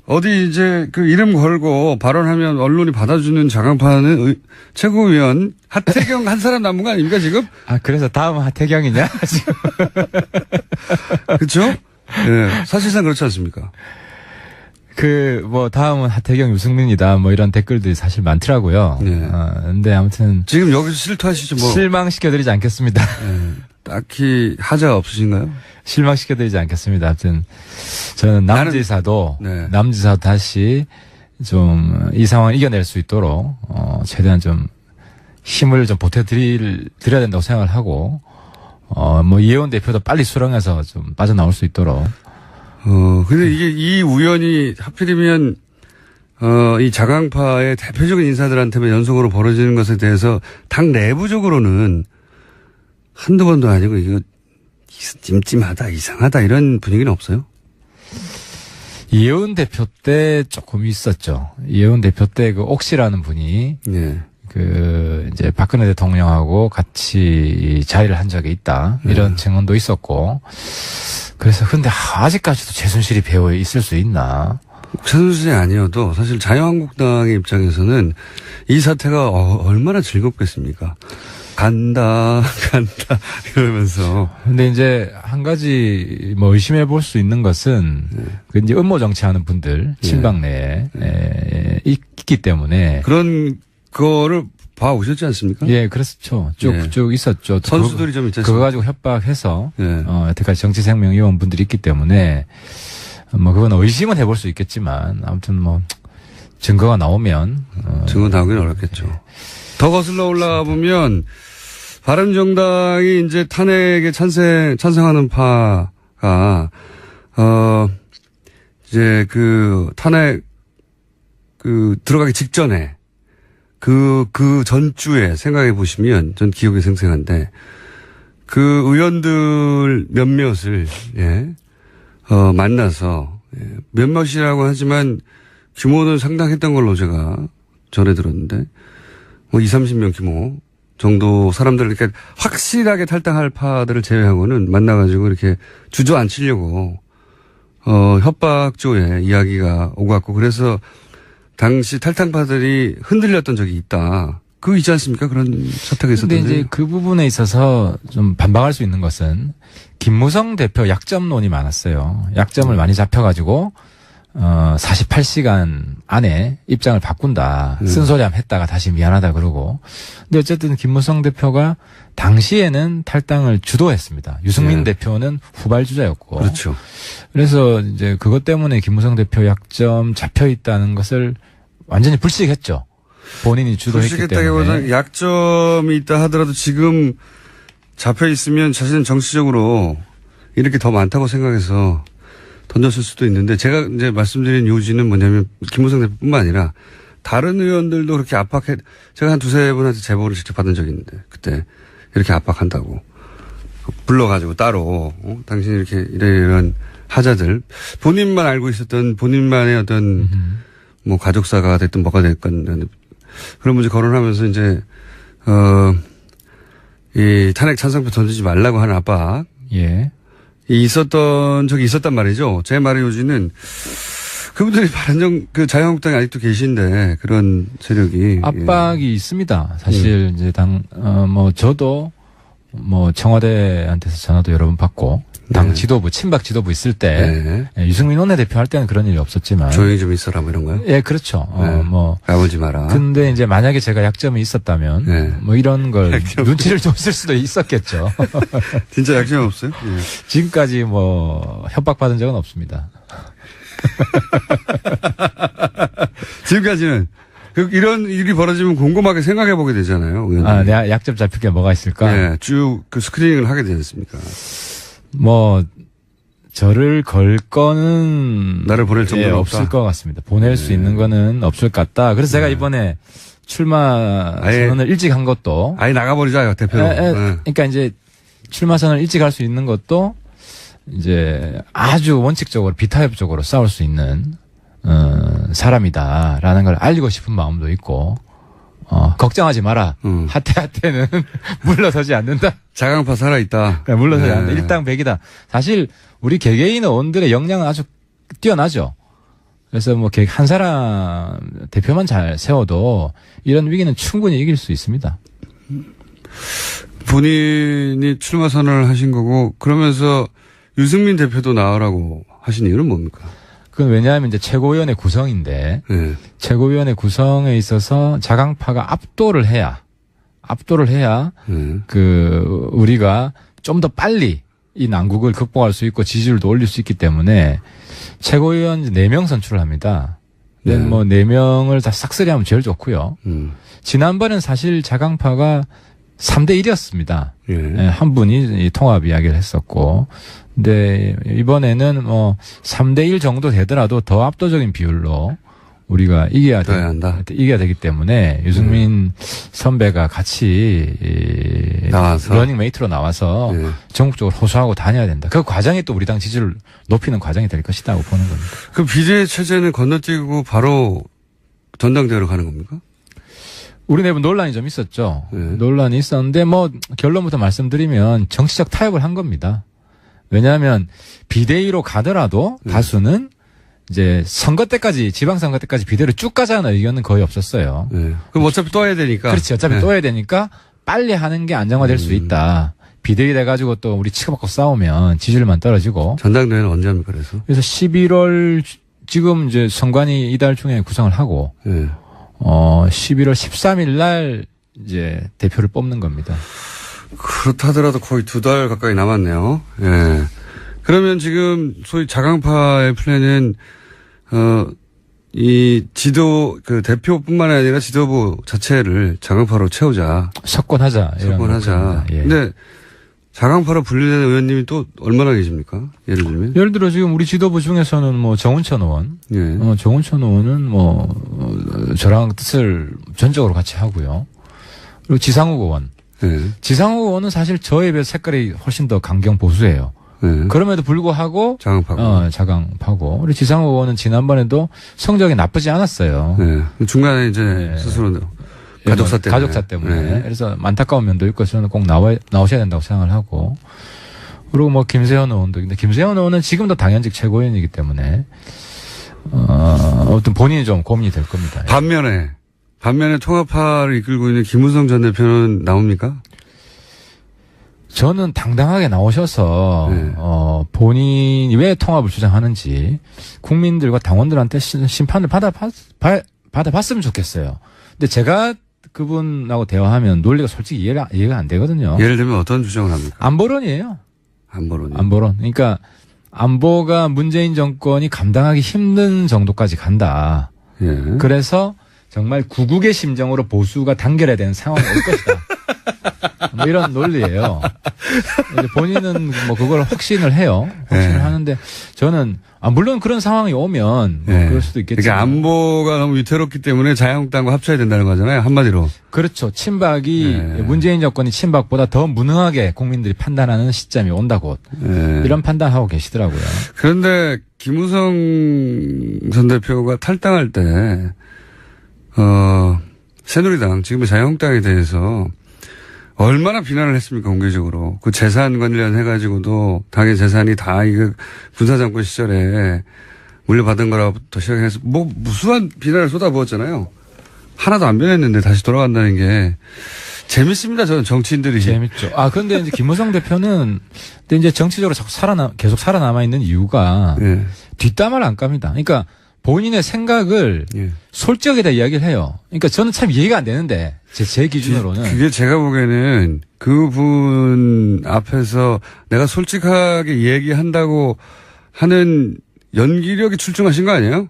어디 이제 그 이름 걸고 발언하면 언론이 받아주는 자강파는 최고위원 하태경 한 사람 남은 거 아닙니까, 지금? 그래서 다음 하태경이냐, 지금. 그렇죠? 예. 사실상 그렇지 않습니까? 다음은 하태경 유승민이다, 뭐 이런 댓글들이 사실 많더라고요. 네. 근데 아무튼. 지금 여기서 실토하시죠, 뭐. 실망시켜드리지 않겠습니다. 예. 딱히 하자가 없으신가요? 실망시켜드리지 않겠습니다. 하여튼, 저는 남지사도 다시 좀 이 상황을 이겨낼 수 있도록, 최대한 좀 힘을 좀 보태드려야 된다고 생각을 하고, 뭐 이혜원 대표도 빨리 수렁해서 좀 빠져나올 수 있도록. 근데 이게 이 우연이 하필이면 이 자강파의 대표적인 인사들한테만 연속으로 벌어지는 것에 대해서 당 내부적으로는 한두 번도 아니고 이거 찜찜하다, 이상하다 이런 분위기는 없어요? 이혜원 대표 때 조금 있었죠. 이혜원 대표 때 그 옥시라는 분이 예. 그 이제 박근혜 대통령하고 같이 자리를 한 적이 있다. 이런 증언도 있었고. 그래서 근데 아직까지도 최순실이 배후에 있을 수 있나? 최순실이 아니어도 사실 자유한국당의 입장에서는 이 사태가 얼마나 즐겁겠습니까? 간다 이러면서. 근데 이제 한 가지 뭐 의심해 볼 수 있는 것은 그 이제 음모 정치하는 분들 친박 내에 있기 때문에 그런 거를 봐 오셨지 않습니까? 예, 그렇죠. 쭉 있었죠. 선수들이 좀 있지 않습니까? 그거 가지고 협박해서 여태까지 정치생명위원 분들이 있기 때문에 뭐 그건 의심은 해볼 수 있겠지만 아무튼 뭐 증거가 나오면 증거 나오긴 어렵겠죠. 더 거슬러 올라가 보면 바른정당이 이제 탄핵에 찬성하는 파가 이제 그 탄핵 들어가기 직전에 그 전주에 생각해 보시면 전 기억이 생생한데 그 의원들 몇몇을 만나서 몇몇이라고 하지만 규모는 상당했던 걸로 제가 전해 들었는데 뭐 20-30명 규모 정도 사람들 이렇게 확실하게 탈당할 파들을 제외하고는 만나가지고 이렇게 주저앉히려고 협박조에 이야기가 오갔고 그래서 당시 탈당파들이 흔들렸던 적이 있다. 그거 있지 않습니까? 그런 사태가 있었던데. 근데 이제 그 부분에 있어서 좀 반박할 수 있는 것은 김무성 대표 약점론이 많았어요. 약점을 많이 잡혀가지고 48시간 안에 입장을 바꾼다. 쓴소리함 했다가 다시 미안하다 그러고. 근데 어쨌든 김무성 대표가 당시에는 탈당을 주도했습니다. 유승민 대표는 후발주자였고. 그렇죠. 그래서 이제 그것 때문에 김무성 대표 약점 잡혀 있다는 것을 완전히 불식했죠. 본인이 주도했기 때문에. 약점이 있다 하더라도 지금 잡혀 있으면 자신은 정치적으로 이렇게 더 많다고 생각해서 던졌을 수도 있는데 제가 이제 말씀드린 요지는 뭐냐면 김무성 대표뿐만 아니라 다른 의원들도 그렇게 제가 한 두세 분한테 제보를 직접 받은 적이 있는데 그때 이렇게 압박한다고 불러가지고 따로 당신이 이렇게 이런 하자들 본인만 알고 있었던 본인만의 어떤 뭐 가족사가 됐든 뭐가 됐건 그런 문제 거론하면서 이제 이 탄핵 찬성표 던지지 말라고 하는 압박 있었던 적이 있었단 말이죠. 제 말의 요지는 그분들이 자유한국당에 아직도 계신데 그런 세력이 압박이 있습니다. 사실 이제 저도 뭐 청와대한테서 전화도 여러 번 받고 당 지도부 친박 지도부 있을 때 유승민 원내대표 할 때는 그런 일이 없었지만 조용히 좀 있어라 뭐 이런 거요? 예, 그렇죠. 가보지 마라. 근데 이제 만약에 제가 약점이 있었다면 뭐 이런 걸 눈치를 줬을 수도 있었겠죠. 진짜 약점이 없어요? 지금까지 뭐 협박받은 적은 없습니다. 지금까지는 이런 일이 벌어지면 곰곰하게 생각해 보게 되잖아요. 내가 약점 잡힐 게 뭐가 있을까? 쭉 그 스크리닝을 하게 되지 않습니까? 뭐 저를 걸 거는 나를 보낼 정도는 없을 것 같습니다. 보낼 수 있는 거는 없을 것 같다. 그래서 제가 이번에 출마 선언을 일찍 한 것도 아예 나가버리자 대표로. 그러니까 이제 출마 선언을 일찍 할 수 있는 것도 이제 아주 원칙적으로 비타협적으로 싸울 수 있는 사람이다라는 걸 알리고 싶은 마음도 있고 걱정하지 마라. 하태는 물러서지 않는다. 자강파 살아있다. 물러서지 않는다. 일당백이다. 사실 우리 개개인 의원들의 역량은 아주 뛰어나죠. 그래서 뭐 한 사람 대표만 잘 세워도 이런 위기는 충분히 이길 수 있습니다. 본인이 출마 선언을 하신 거고 그러면서 유승민 대표도 나오라고 하신 이유는 뭡니까? 그건 왜냐하면 이제 최고위원회 구성인데 최고위원회 구성에 있어서 자강파가 압도를 해야 그 우리가 좀 더 빨리 이 난국을 극복할 수 있고 지지율도 올릴 수 있기 때문에 최고위원 4명 선출을 합니다. 뭐 4명을 다 싹쓸이하면 제일 좋고요. 지난번엔 사실 자강파가 3대 1이었습니다. 예. 한 분이 이 통합 이야기를 했었고, 근데 이번에는 3대 1 정도 되더라도 더 압도적인 비율로 우리가 이겨야 되기 때문에 유승민 선배가 같이 나와서 러닝메이트로 나와서 예. 전국적으로 호소하고 다녀야 된다. 그 과정이 또 우리 당 지지를 높이는 과정이 될 것이라고 보는 겁니다. 그 비례 체제는 건너뛰고 바로 전당대회로 가는 겁니까? 우리 내부 논란이 좀 있었죠. 예. 논란이 있었는데 결론부터 말씀드리면 정치적 타협을 한 겁니다. 왜냐하면 비대위로 가더라도 다수는 이제 선거 때까지 지방선거 때까지 비대위로 쭉 가자는 의견은 거의 없었어요. 네. 그럼 어차피 또 해야 되니까. 그렇지. 어차피 또 해야 되니까 빨리 하는 게 안정화될 수 있다. 비대위 돼가지고 또 우리 치고받고 싸우면 지지율만 떨어지고. 전당대회는 언제 합니까? 그래서 11월 지금 이제 선관위 이달 중에 구성을 하고 11월 13일 날 이제 대표를 뽑는 겁니다. 그렇다 하더라도 거의 2달 가까이 남았네요. 예. 그러면 지금 소위 자강파의 플랜은 이 대표뿐만 아니라 지도부 자체를 자강파로 채우자. 석권하자. 예. 근데 자강파로 분리된 의원님이 또 얼마나 계십니까? 예를 들면? 예를 들어 지금 우리 지도부 중에서는 정운천 의원. 예. 정운천 의원은 저랑 뜻을 전적으로 같이 하고요. 그리고 지상욱 의원. 예. 지상욱 의원은 사실 저에 비해 색깔이 훨씬 더 강경 보수예요. 예. 그럼에도 불구하고 자강파고. 자강파고. 우리 지상욱 의원은 지난번에도 성적이 나쁘지 않았어요. 예. 중간에 이제 스스로 가족사 때문에. 그래서 안타까운 면도 있고 저는 꼭 나오셔야 된다고 생각을 하고. 그리고 김세현 의원도 근데 김세현 의원은 지금도 당연직 최고위원이기 때문에 어떤 본인이 좀 고민이 될 겁니다. 반면에 통합파를 이끌고 있는 김무성 전 대표는 나옵니까? 저는 당당하게 나오셔서 본인이 왜 통합을 주장하는지 국민들과 당원들한테 심판을 받아봤으면 좋겠어요. 근데 제가 그분하고 대화하면 논리가 솔직히 이해가 안 되거든요. 예를 들면 어떤 주장을 합니까? 안보론이에요. 안보론. 그러니까 안보가 문재인 정권이 감당하기 힘든 정도까지 간다. 예. 그래서 정말 구국의 심정으로 보수가 단결해야 되는 상황이 올 것이다. 이런 논리예요. 이제 본인은 그걸 확신을 해요. 확신을 하는데 저는 물론 그런 상황이 오면 그럴 수도 있겠지만. 그러니까 안보가 너무 위태롭기 때문에 자유한국당과 합쳐야 된다는 거잖아요. 한마디로. 그렇죠. 친박이 문재인 정권이 친박보다 더 무능하게 국민들이 판단하는 시점이 온다고 이런 판단하고 계시더라고요. 그런데 김무성 전 대표가 탈당할 때 새누리당 지금의 자유한국당에 대해서 얼마나 비난을 했습니까, 공개적으로. 그 재산 관련해가지고도 당의 재산이 다 이거 군사정권 시절에 물려받은 거라부터 시작해서 무수한 비난을 쏟아부었잖아요. 하나도 안 변했는데 다시 돌아간다는 게 재밌습니다, 저는 정치인들이. 재밌죠. 그런데 이제 김무성 대표는 근데 이제 정치적으로 계속 살아남아 있는 이유가 뒷담화를 안 깝니다. 그러니까 본인의 생각을 솔직하게 이야기를 해요. 그러니까 저는 참 이해가 안 되는데 제 기준으로는 그게 제가 보기에는 그분 앞에서 내가 솔직하게 얘기한다고 하는 연기력이 출중하신 거 아니에요?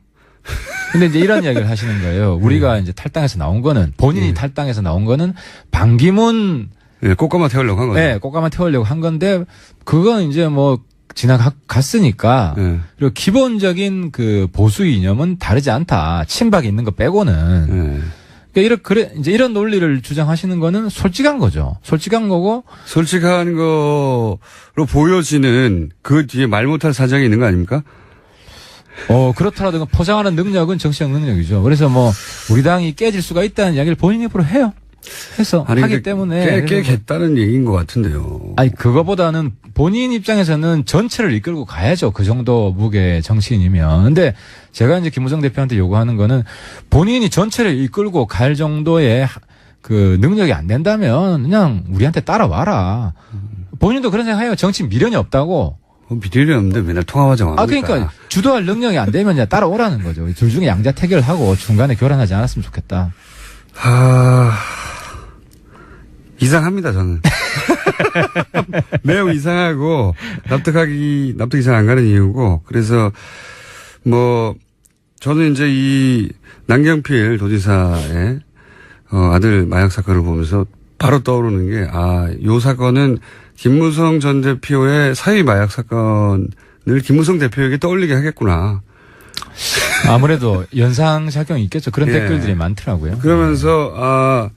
근데 이제 이런 이야기를 하시는 거예요. 우리가 이제 탈당해서 나온 거는 본인이 탈당해서 나온 거는 반기문 꽃가마 태우려고 한 거죠. 네, 꽃가마 태우려고 한 건데 그건 이제 지나갔으니까 그리고 기본적인 그 보수 이념은 다르지 않다. 친박이 있는 거 빼고는. 그러니까 이제 이런 논리를 주장하시는 거는 솔직한 거죠. 솔직한 거고. 솔직한 거로 보여지는 그 뒤에 말 못할 사정이 있는 거 아닙니까? 그렇더라도 포장하는 능력은 정치적 능력이죠. 그래서 우리 당이 깨질 수가 있다는 이야기를 본인 입으로 해요. 하기 때문에. 깨겠다는 얘기인 것 같은데요. 그거보다는 본인 입장에서는 전체를 이끌고 가야죠. 그 정도 무게의 정치인이면. 근데 제가 이제 김무성 대표한테 요구하는 거는 본인이 전체를 이끌고 갈 정도의 그 능력이 안 된다면 그냥 우리한테 따라와라. 본인도 그런 생각해요. 정치 미련이 없다고. 미련이 없는데 맨날 통화하자고 합니까? 그러니까 주도할 능력이 안 되면 그냥 따라오라는 거죠. 둘 중에 양자택일을 하고 중간에 교란하지 않았으면 좋겠다. 이상합니다, 저는. 매우 이상하고, 납득이 잘 안 가는 이유고, 그래서, 저는 이제 이 남경필 도지사의, 아들 마약 사건을 보면서 바로 떠오르는 게, 요 사건은 김무성 전 대표의 사위 마약 사건을 김무성 대표에게 떠올리게 하겠구나. 아무래도 연상작용이 있겠죠. 그런 예. 댓글들이 많더라고요. 그러면서,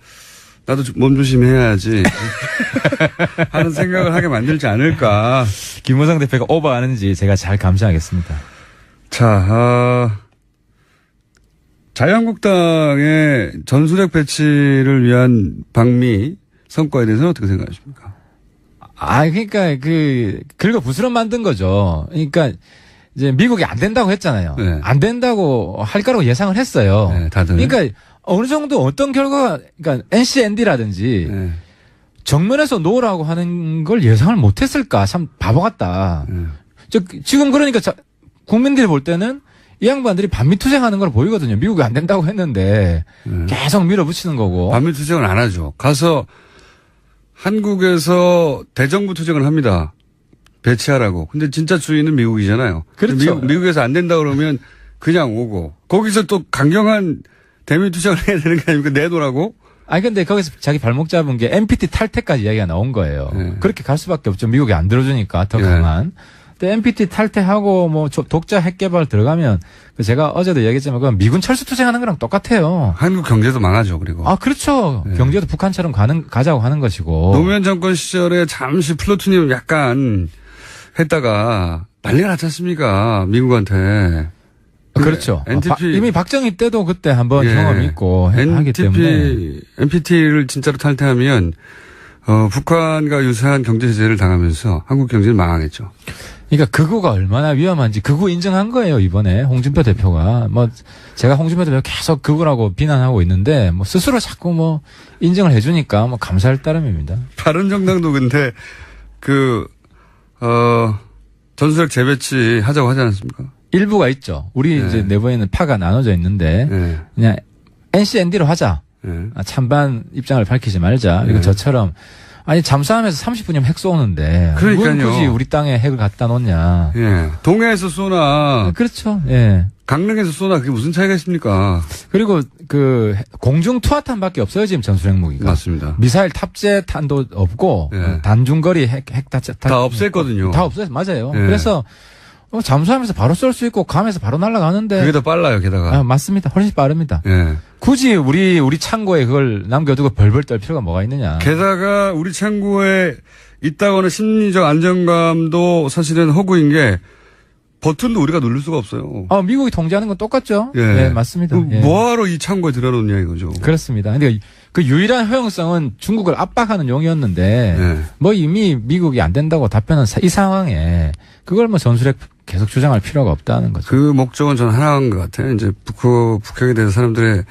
나도 몸조심해야지. 하는 생각을 하게 만들지 않을까. 김무성 대표가 오버하는지 제가 잘 감시하겠습니다. 자, 자유한국당의 전술핵 배치를 위한 방미 성과에 대해서는 어떻게 생각하십니까? 그러니까 긁어 부스럼 만든 거죠. 그러니까 이제 미국이 안 된다고 했잖아요. 네. 안 된다고 할 거라고 예상을 했어요. 네, 다들. 그러니까 어느 정도 어떤 결과가, 그러니까 NCND라든지 네. 정면에서 놓으라고 하는 걸 예상을 못 했을까? 참 바보 같다. 네. 지금 그러니까 국민들이 볼 때는 이 양반들이 반미투쟁하는 걸 보이거든요. 미국이 안 된다고 했는데 계속 밀어붙이는 거고. 반미 투쟁은 안 하죠. 가서 한국에서 대정부 투쟁을 합니다. 배치하라고. 근데 진짜 주인은 미국이잖아요. 그렇죠. 미국에서 안 된다 그러면 그냥 오고 거기서 또 강경한 대미 투쟁을 해야 되는 게 아닙니까? 내놓으라고? 근데 거기서 자기 발목 잡은 게 NPT 탈퇴까지 이야기가 나온 거예요. 네. 그렇게 갈 수밖에 없죠. 미국이 안 들어주니까 더 네. 강한. 근데 NPT 탈퇴하고 뭐 독자 핵 개발 들어가면 제가 어제도 얘기했지만 그건 미군 철수 투쟁하는 거랑 똑같아요. 한국 경제도 망하죠. 그리고 그렇죠. 네. 경제도 북한처럼 가자고 하는 것이고. 노무현 정권 시절에 잠시 플루토늄 약간 했다가 난리가 났지 않습니까? 미국한테. 그렇죠. NTP 이미 박정희 때도 그때 한번 예. 경험이 있고 하기 때문에. NPT를 진짜로 탈퇴하면 북한과 유사한 경제 제재를 당하면서 한국 경제는 망하겠죠. 그러니까 극우가 얼마나 위험한지 극우 인정한 거예요, 이번에. 홍준표 대표가. 제가 홍준표 대표 계속 극우라고 비난하고 있는데, 스스로 자꾸 인정을 해주니까 감사할 따름입니다. 바른정당도 근데, 전술핵 재배치 하자고 하지 않았습니까? 일부가 있죠. 우리 네. 이제 내부에는 파가 나눠져 있는데, 네. 그냥 NCND로 하자. 네. 찬반 입장을 밝히지 말자. 그리고 네. 저처럼, 잠수함에서 30분이면 핵 쏘는데, 그러니까요. 왜 굳이 우리 땅에 핵을 갖다 놓냐. 예. 동해에서 쏘나, 그렇죠. 예. 강릉에서 쏘나, 그게 무슨 차이가 있습니까? 그리고 공중 투하탄밖에 없어요, 지금 전술핵 무기가. 맞습니다. 미사일 탑재 탄도 없고 예. 단중거리 핵 탑재 다 없앴거든요. 다 없어요. 맞아요. 예. 그래서 잠수하면서 바로 쏠 수 있고 감에서 바로 날아가는데 그게 더 빨라요, 게다가. 맞습니다. 훨씬 빠릅니다. 예. 굳이 우리 창고에 그걸 남겨두고 벌벌 떨 필요가 뭐가 있느냐. 게다가 우리 창고에 있다거나 심리적 안정감도 사실은 허구인 게 버튼도 우리가 누를 수가 없어요. 미국이 통제하는 건 똑같죠. 예. 네, 맞습니다. 예. 뭐하러 이 창고에 들어놓냐 이거죠. 그렇습니다. 근데 그 유일한 허용성은 중국을 압박하는 용이었는데 네. 이미 미국이 안 된다고 답변한 이 상황에 그걸 전술핵 계속 주장할 필요가 없다는 거죠. 그 목적은 전 하나인 것 같아요. 이제 북핵에 대해서 사람들의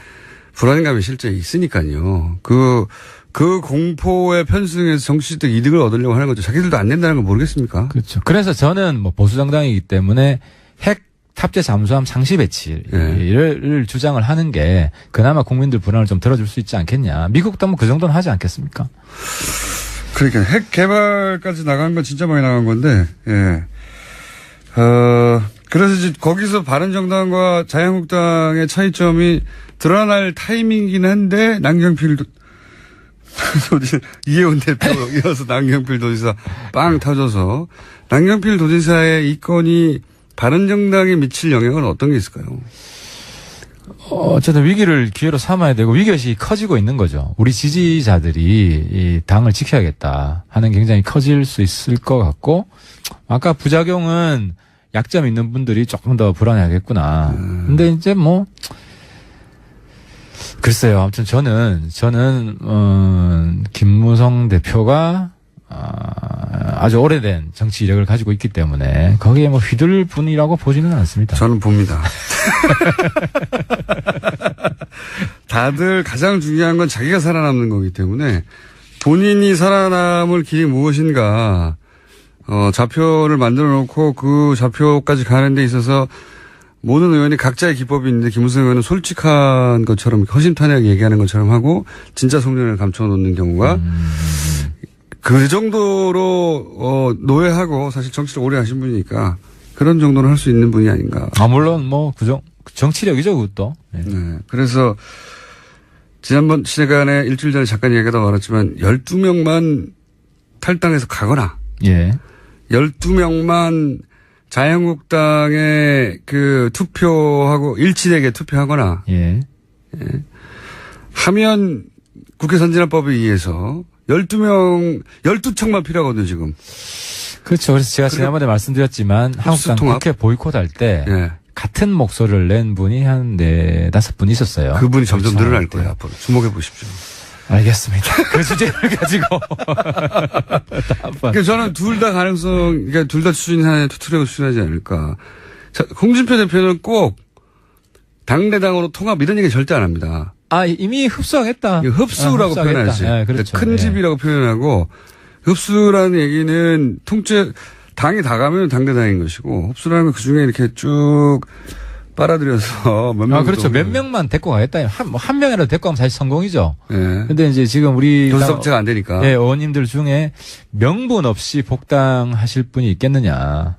불안감이 실제 있으니까요. 그 공포에 편승해서 정치적 이득을 얻으려고 하는 거죠. 자기들도 안 된다는 걸 모르겠습니까? 그렇죠. 그래서 저는 보수 정당이기 때문에 핵 탑재 잠수함 상시 배치를 주장을 하는 게 그나마 국민들 불안을 좀 덜어줄 수 있지 않겠냐. 미국도 그 정도는 하지 않겠습니까? 그러니까 핵 개발까지 나간 건 진짜 많이 나간 건데, 예. 그래서 이제 거기서 바른정당과 자유한국당의 차이점이 드러날 타이밍이긴 한데, 남경필 이혜원 대표 이어서 남경필 도지사 빵 터져서, 남경필 도지사의 이 건이 바른정당에 미칠 영향은 어떤 게 있을까요? 어쨌든 위기를 기회로 삼아야 되고 위기의식이 커지고 있는 거죠. 우리 지지자들이 이 당을 지켜야겠다 하는 굉장히 커질 수 있을 것 같고, 아까 부작용은 약점 있는 분들이 조금 더 불안해하겠구나. 근데 이제 글쎄요. 아무튼 저는 김무성 대표가 아주 오래된 정치 이력을 가지고 있기 때문에 거기에 휘둘 분이라고 보지는 않습니다. 저는 봅니다. 다들 가장 중요한 건 자기가 살아남는 거기 때문에 본인이 살아남을 길이 무엇인가, 좌표를 만들어 놓고 그 좌표까지 가는 데 있어서 모든 의원이 각자의 기법이 있는데 김무성 의원은 솔직한 것처럼 허심탄회하게 얘기하는 것처럼 하고 진짜 속내를 감춰놓는 경우가 그 정도로 노예하고 사실 정치를 오래 하신 분이니까 그런 정도는 할 수 있는 분이 아닌가. 물론 정치력이죠, 그것도. 네. 네. 그래서 지난번 시간에 일주일 전에 잠깐 얘기하다 말았지만 12명만 탈당해서 가거나 예. 12명만 자유한국당에 그 투표하고 일치되게 투표하거나 예. 하면 국회 선진화법에 의해서 12척만 필요하거든요, 지금. 그렇죠. 그래서 제가 지난번에 말씀드렸지만 한국당 통합? 국회 보이콧할 때 예. 같은 목소리를 낸 분이 한 4-5분 있었어요. 그분이 점점 그렇죠. 늘어날 거예요, 앞으로. 주목해 보십시오. 알겠습니다. 그 주제를 가지고. 그러니까 저는 둘 다 가능성, 그러니까 둘 다 추진하는 투트랙을 추진하지 않을까. 자, 홍준표 대표는 꼭 당내당으로 통합 이런 얘기 절대 안 합니다. 아, 이미 흡수하겠다. 이거 흡수라고 흡수하겠다. 표현하지. 예, 그렇죠. 큰 예. 집이라고 표현하고 흡수라는 얘기는 통째 당이 다 가면 당대당인 것이고 흡수라는 건 그중에 이렇게 쭉 빨아들여서 몇 명. 그렇죠. 몇 명만 데리고 가겠다. 한 명이라도 데리고 가면 사실 성공이죠. 예. 근데 이제 지금 우리 교섭체가 안 되니까. 예, 의원님들 중에 명분 없이 복당하실 분이 있겠느냐.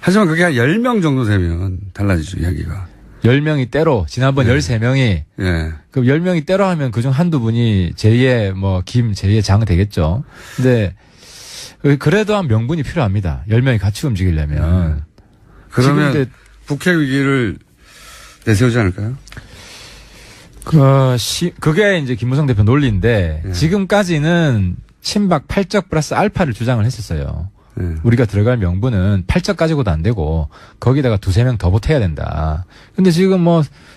하지만 그게 한 10명 정도 되면 달라지죠, 이야기가. 10명이 때로 지난번 13명이 예. 그럼 10명이 때로 하면 그중 한두 분이 제2의 김, 제2의 장 되겠죠. 근데 그래도 한 명분이 필요합니다. 10명이 같이 움직이려면. 그러면 지금 국회 위기를 내세우지 않을까요? 그게 이제 김무성 대표 논리인데 예. 지금까지는 친박 8적 플러스 알파를 주장을 했었어요. 예. 우리가 들어갈 명분은 8적 가지고도 안 되고 거기다가 2-3명 더 보태야 된다. 근데 지금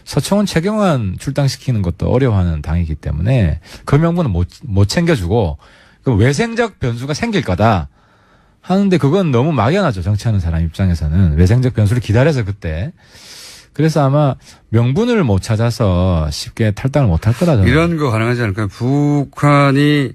서청원 최경환 출당시키는 것도 어려워하는 당이기 때문에 그 명분은 못 챙겨주고 그 외생적 변수가 생길 거다 하는데 그건 너무 막연하죠. 정치하는 사람 입장에서는. 외생적 변수를 기다려서 그때. 그래서 아마 명분을 못 찾아서 쉽게 탈당을 못 할 거다. 저는. 이런 거 가능하지 않을까요? 북한이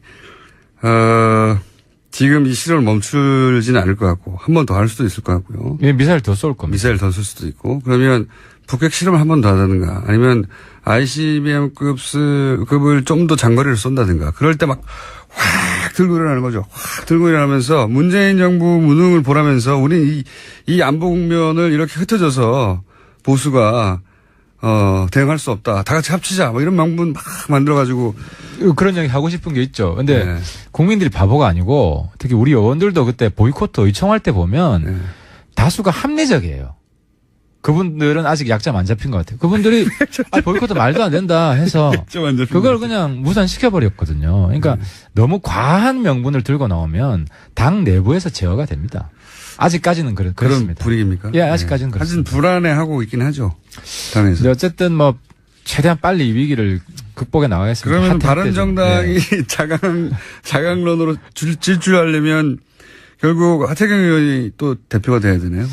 지금 이 실험을 멈추지는 않을 것 같고 한 번 더 할 수도 있을 것 같고요. 예, 미사일 더 쏠 겁니다. 미사일 더 쏠 수도 있고 그러면 북핵 실험을 한 번 더 하다든가 아니면 ICBM급을 좀 더 장거리를 쏜다든가 그럴 때 막 확 들고 일어나는 거죠. 확 들고 일어나면서 문재인 정부 무능을 보라면서 우리는 이 안보 국면을 이렇게 흩어져서 보수가 대응할 수 없다. 다 같이 합치자. 뭐 이런 명분 막 만들어가지고 그런 얘기 하고 싶은 게 있죠. 근데 네. 국민들이 바보가 아니고 특히 우리 의원들도 그때 보이콧 의청할 때 보면 네. 다수가 합리적이에요. 그분들은 아직 약점 안 잡힌 것 같아요. 그분들이 보이콧도 말도 안 된다 해서 그걸 그냥 무산시켜버렸거든요. 그러니까 너무 과한 명분을 들고 나오면 당 내부에서 제어가 됩니다. 아직까지는 그런 그렇습니다. 분위기입니까? 예, 아직까지는 네. 그렇습니다. 하여튼 불안해하고 있긴 하죠. 당에서. 근데 어쨌든 최대한 빨리 이 위기를 극복해 나가겠습니다. 그러면 핫할 때죠. 바른정당이 네. 자강론으로 질주하려면 결국 하태경 의원이 또 대표가 돼야 되네요.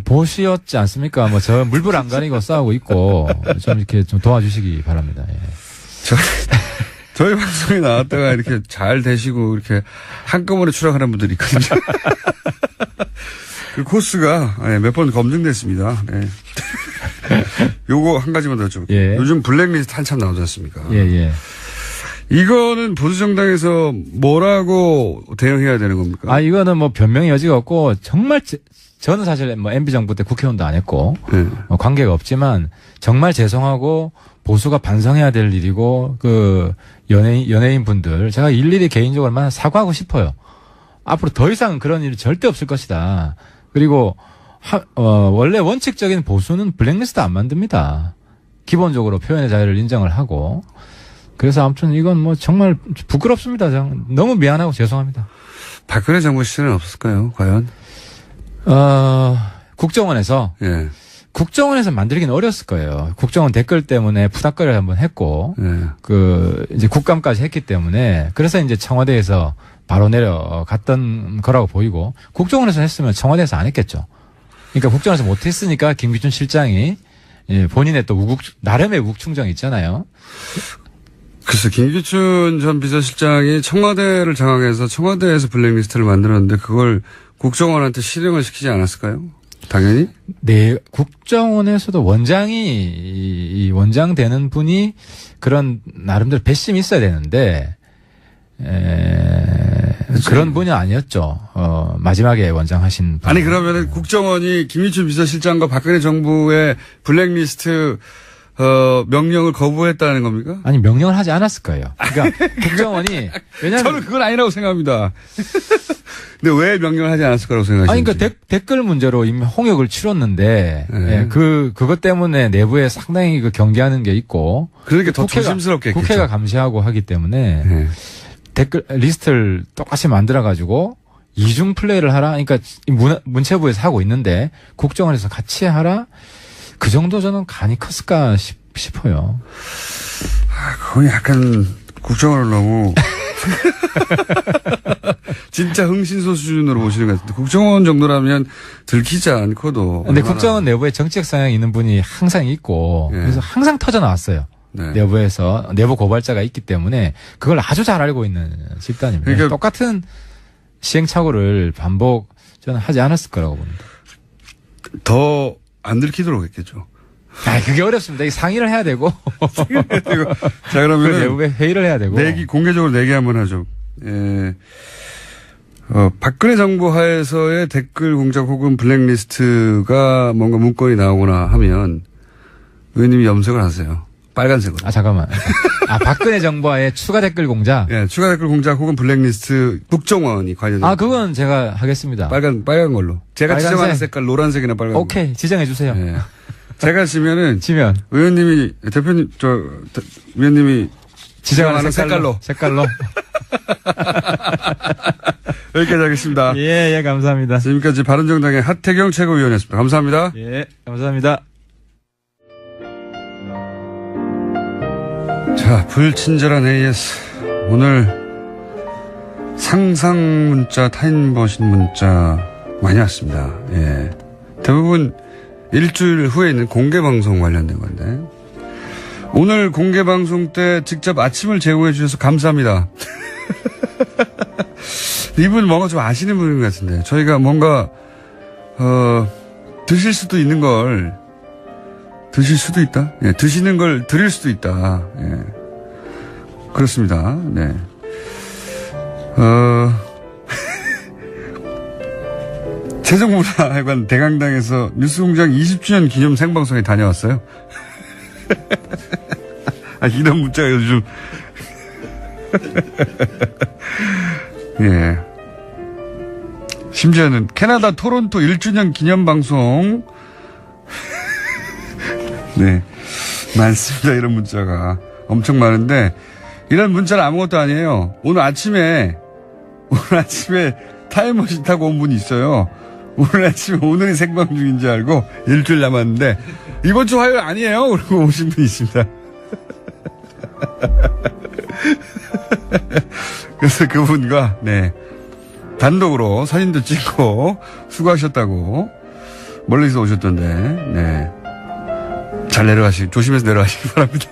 보시였지 않습니까? 저 물불 안 가리고 싸우고 있고 좀 이렇게 좀 도와주시기 바랍니다. 예. 저희 방송에 나왔다가 이렇게 잘 되시고 이렇게 한꺼번에 추락하는 분들이 있거든요. 그 코스가 몇 번 검증됐습니다. 네. 요거 한 가지만 더 여쭤볼게요. 예. 요즘 블랙리스트 한참 나오지 않습니까? 예. 이거는 보수정당에서 뭐라고 대응해야 되는 겁니까? 이거는 변명의 여지가 없고 정말 저는 사실 MB정부 때 국회의원도 안 했고 네. 관계가 없지만 정말 죄송하고 보수가 반성해야 될 일이고 연예인 분들 제가 일일이 개인적으로만 사과하고 싶어요. 앞으로 더 이상 그런 일이 절대 없을 것이다. 그리고 원래 원칙적인 보수는 블랙리스트 안 만듭니다. 기본적으로 표현의 자유를 인정을 하고 그래서 아무튼 이건 정말 부끄럽습니다. 너무 미안하고 죄송합니다. 박근혜 정부 시절에는 없었을까요? 과연? 국정원에서 예. 국정원에서 만들기는 어렸을 거예요. 국정원 댓글 때문에 푸닥거리를 한번 했고 예. 이제 국감까지 했기 때문에 그래서 이제 청와대에서 바로 내려갔던 거라고 보이고 국정원에서 했으면 청와대에서 안 했겠죠. 그러니까 국정원에서 못했으니까 김기춘 실장이 본인의 또 나름의 우국충정이 있잖아요. 글쎄, 김기춘 전 비서실장이 청와대를 장악해서 청와대에서 블랙리스트를 만들었는데 그걸 국정원한테 실행을 시키지 않았을까요? 당연히? 네, 국정원에서도 이 원장 되는 분이 그런 나름대로 배심이 있어야 되는데, 그런 분이 아니었죠. 마지막에 원장 하신 분. 아니, 그러면은 국정원이 김기춘 비서실장과 박근혜 정부의 블랙리스트 명령을 거부했다는 겁니까? 아니, 명령을 하지 않았을 거예요. 그러니까 국정원이, 왜냐면. 저는 그건 아니라고 생각합니다. 근데 왜 명령을 하지 않았을 거라고 생각하시는지. 아니, 그러니까 댓글 문제로 이미 홍역을 치렀는데, 예, 그것 때문에 내부에 상당히 그 경계하는 게 있고. 그러니까 더 조심스럽게 했겠죠. 국회가 감시하고 하기 때문에 네. 댓글 리스트를 똑같이 만들어가지고 이중 플레이를 하라. 그러니까 문체부에서 하고 있는데 국정원에서 같이 하라. 그 정도 저는 간이 컸을까 싶어요. 그건 약간 국정원을 너무 진짜 흥신소 수준으로 보시는 것 같은데 국정원 정도라면 들키지 않고도. 근데 국정원 내부에 정책 성향이 있는 분이 항상 있고 예. 그래서 항상 터져 나왔어요. 네. 내부에서 내부 고발자가 있기 때문에 그걸 아주 잘 알고 있는 집단입니다. 그러니까 똑같은 시행착오를 반복 저는 하지 않았을 거라고 봅니다. 더 안 들키도록 했겠죠. 아, 그게 어렵습니다. 이 상의를 해야 되고. 자, 그 그러면 내부에 회의를 해야 되고. 공개적으로 내기 한번 하죠. 예. 박근혜 정부 하에서의 댓글 공작 혹은 블랙리스트가 뭔가 문건이 나오거나 하면 의원님이 염색을 하세요. 빨간색으로. 아, 잠깐만. 박근혜 정부와의 추가 댓글 공작. 예, 추가 댓글 공작 혹은 블랙리스트 국정원이 관련된. 그건 제가 하겠습니다. 빨간 걸로. 제가 빨간색. 지정하는 색깔 노란색이나 빨간. 오케이. 지정해 주세요. 예. 제가 지면은 지면. 의원님이 위원님이 지정하는 색깔로. 여기까지 하겠습니다. 예, 감사합니다. 지금까지 바른정당의 하태경 최고위원이었습니다. 감사합니다. 예, 감사합니다. 자, 불친절한 AS. 오늘 상상 문자, 타인 버신 문자 많이 왔습니다. 예. 대부분 일주일 후에 있는 공개 방송 관련된 건데. 오늘 공개 방송 때 직접 아침을 제공해 주셔서 감사합니다. 이분 뭔가 좀 아시는 분인 것 같은데. 저희가 뭔가, 드실 수도 있는 걸, 드실 수도 있다? 예, 드시는 걸 드릴 수도 있다. 예. 그렇습니다. 네. 세종문화회관 대강당에서 뉴스공장 20주년 기념 생방송에 다녀왔어요. 이런 문자가 요즘. 예. 심지어는 캐나다 토론토 1주년 기념 방송. 네. 많습니다. 이런 문자가. 엄청 많은데, 이런 문자는 아무것도 아니에요. 오늘 아침에 타임머신 타고 온 분이 있어요. 오늘 아침에 오늘이 생방 중인 줄 알고 일주일 남았는데, 이번 주 화요일 아니에요? 그러고 오신 분이 있습니다. 그래서 그분과, 네. 단독으로 사진도 찍고 수고하셨다고 멀리서 오셨던데, 네. 조심해서 내려가시기 바랍니다.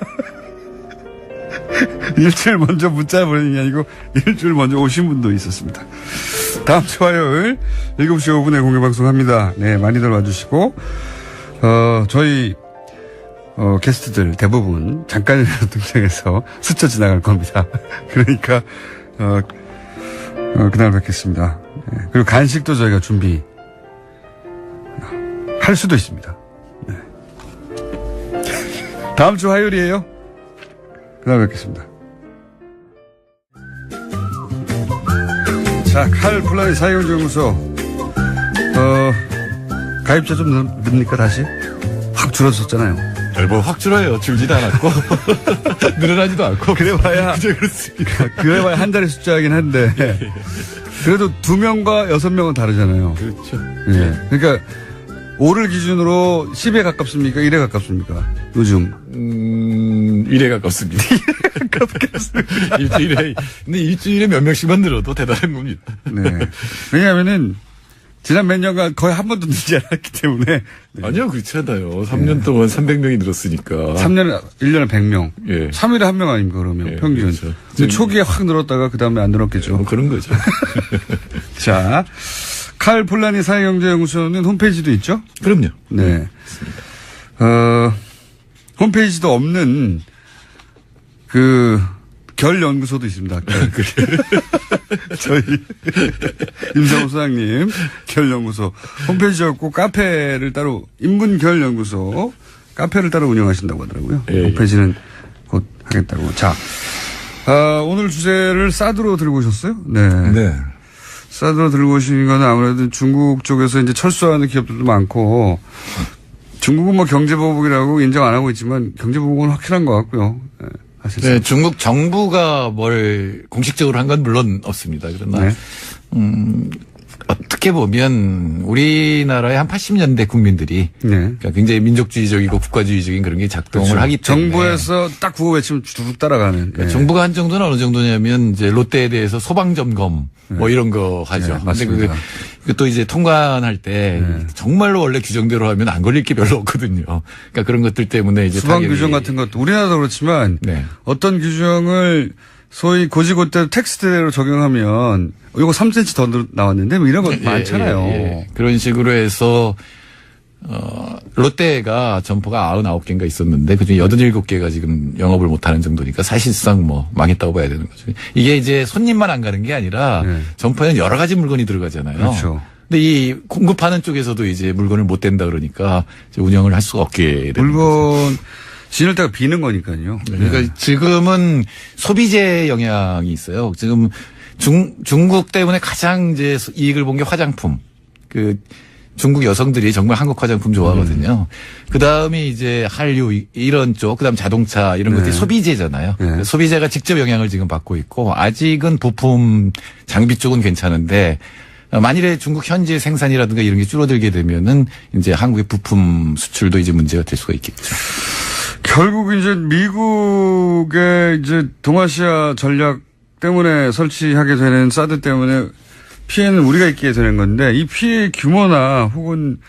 일주일 먼저 문자 보내는 게 아니고 일주일 먼저 오신 분도 있었습니다. 다음 주 화요일 7시 5분에 공개방송 합니다. 네, 많이들 와주시고, 저희, 게스트들 대부분 잠깐이라도 등장해서 스쳐 지나갈 겁니다. 그러니까, 그날 뵙겠습니다. 네, 그리고 간식도 저희가 준비, 할 수도 있습니다. 네. 다음 주 화요일이에요. 그날 뵙겠습니다. 자, 칼 플라니 사회경제연구소. 가입자 좀 늡니까, 다시? 확 줄어졌잖아요. 뭐 확 줄어요. 줄지도 않았고. 늘어나지도 않고. 그래봐야. 그저 그렇습니다. 그래봐야 한 자리 숫자이긴 한데. 그래도 2명과 6명은 다르잖아요. 그렇죠. 예. 그러니까, 5를 기준으로 10에 가깝습니까? 1에 가깝습니까? 요즘. 1에 가깝습니다. 1에 가깝습니다. 근데 일주일에 몇 명씩만 늘어도 대단한 겁니다. 네. 왜냐하면은, 지난 몇 년간 거의 한 번도 늘지 않았기 때문에. 네. 아니요, 그렇지 않아요. 3년 동안 300명이 늘었으니까. 1년에 100명. 예. 3일에 1명 아닙니까, 그러면? 예, 평균. 그렇죠. 근데 초기에 확 늘었다가 그 다음에 안 늘었겠죠. 그런 거죠. 자, 칼 폴라니 사회경제연구소는 홈페이지도 있죠? 그럼요. 네. 홈페이지도 없는 결 연구소도 있습니다. 그래요. 저희 임상호 소장님 결 연구소 홈페이지 없고 카페를 따로 인문 결 연구소 카페를 따로 운영하신다고 하더라고요. 예, 홈페이지는 곧 하겠다고. 자, 오늘 주제를 사드로 들고 오셨어요? 네. 네. 사드로 들고 오신 건 아무래도 중국 쪽에서 이제 철수하는 기업들도 많고 중국은 뭐 경제보복이라고 인정 안 하고 있지만 경제보복은 확실한 것 같고요. 네, 사실상. 네, 중국 정부가 뭘 공식적으로 한 건 물론 없습니다. 그러나, 네. 어떻게 보면 우리나라의 한 80년대 국민들이 네. 그러니까 굉장히 민족주의적이고 국가주의적인 그런 게 작동을 하기 때문에 정부에서 딱 구호 외치면 쭉 따라가는. 그러니까 네. 정부가 한 정도는 어느 정도냐면 이제 롯데에 대해서 소방 점검 뭐 이런 거 하죠. 네, 맞습니다. 근데 또 이제 통관할 때 정말로 원래 규정대로 하면 안 걸릴 게 별로 없거든요. 그러니까 그런 것들 때문에 이제 수방 타격이- 규정 같은 것도 우리나라도 그렇지만 네. 어떤 규정을 소위 고지고대로 텍스트대로 적용하면 이거 3cm 더 나왔는데 뭐 이런 거 많잖아요. 예. 그런 식으로 해서 롯데가 점포가 99개인가 있었는데 그중에 87개가 지금 영업을 못하는 정도니까 사실상 뭐 망했다고 봐야 되는 거죠. 이게 이제 손님만 안 가는 게 아니라 네. 점포에는 여러 가지 물건이 들어가잖아요. 그렇죠. 근데 이 공급하는 쪽에서도 이제 물건을 못 댄다 그러니까 이제 운영을 할 수가 없게 되는 거죠. 물건 지낼 때가 비는 거니까요. 그러니까 지금은 소비재 영향이 있어요. 지금 중국 때문에 가장 이제 이익을 본 게 화장품. 중국 여성들이 정말 한국 화장품 좋아하거든요. 그 다음에 이제 한류 이런 쪽, 그 다음 자동차 이런 것들이 소비재잖아요. 네. 소비재가 직접 영향을 지금 받고 있고 아직은 부품 장비 쪽은 괜찮은데 만일에 중국 현지 생산이라든가 이런 게 줄어들게 되면은 이제 한국의 부품 수출도 이제 문제가 될 수가 있겠죠. 결국 이제 미국의 이제 동아시아 전략 때문에 설치하게 되는 사드 때문에 피해는 우리가 입게 되는 건데 이 피해 규모나 혹은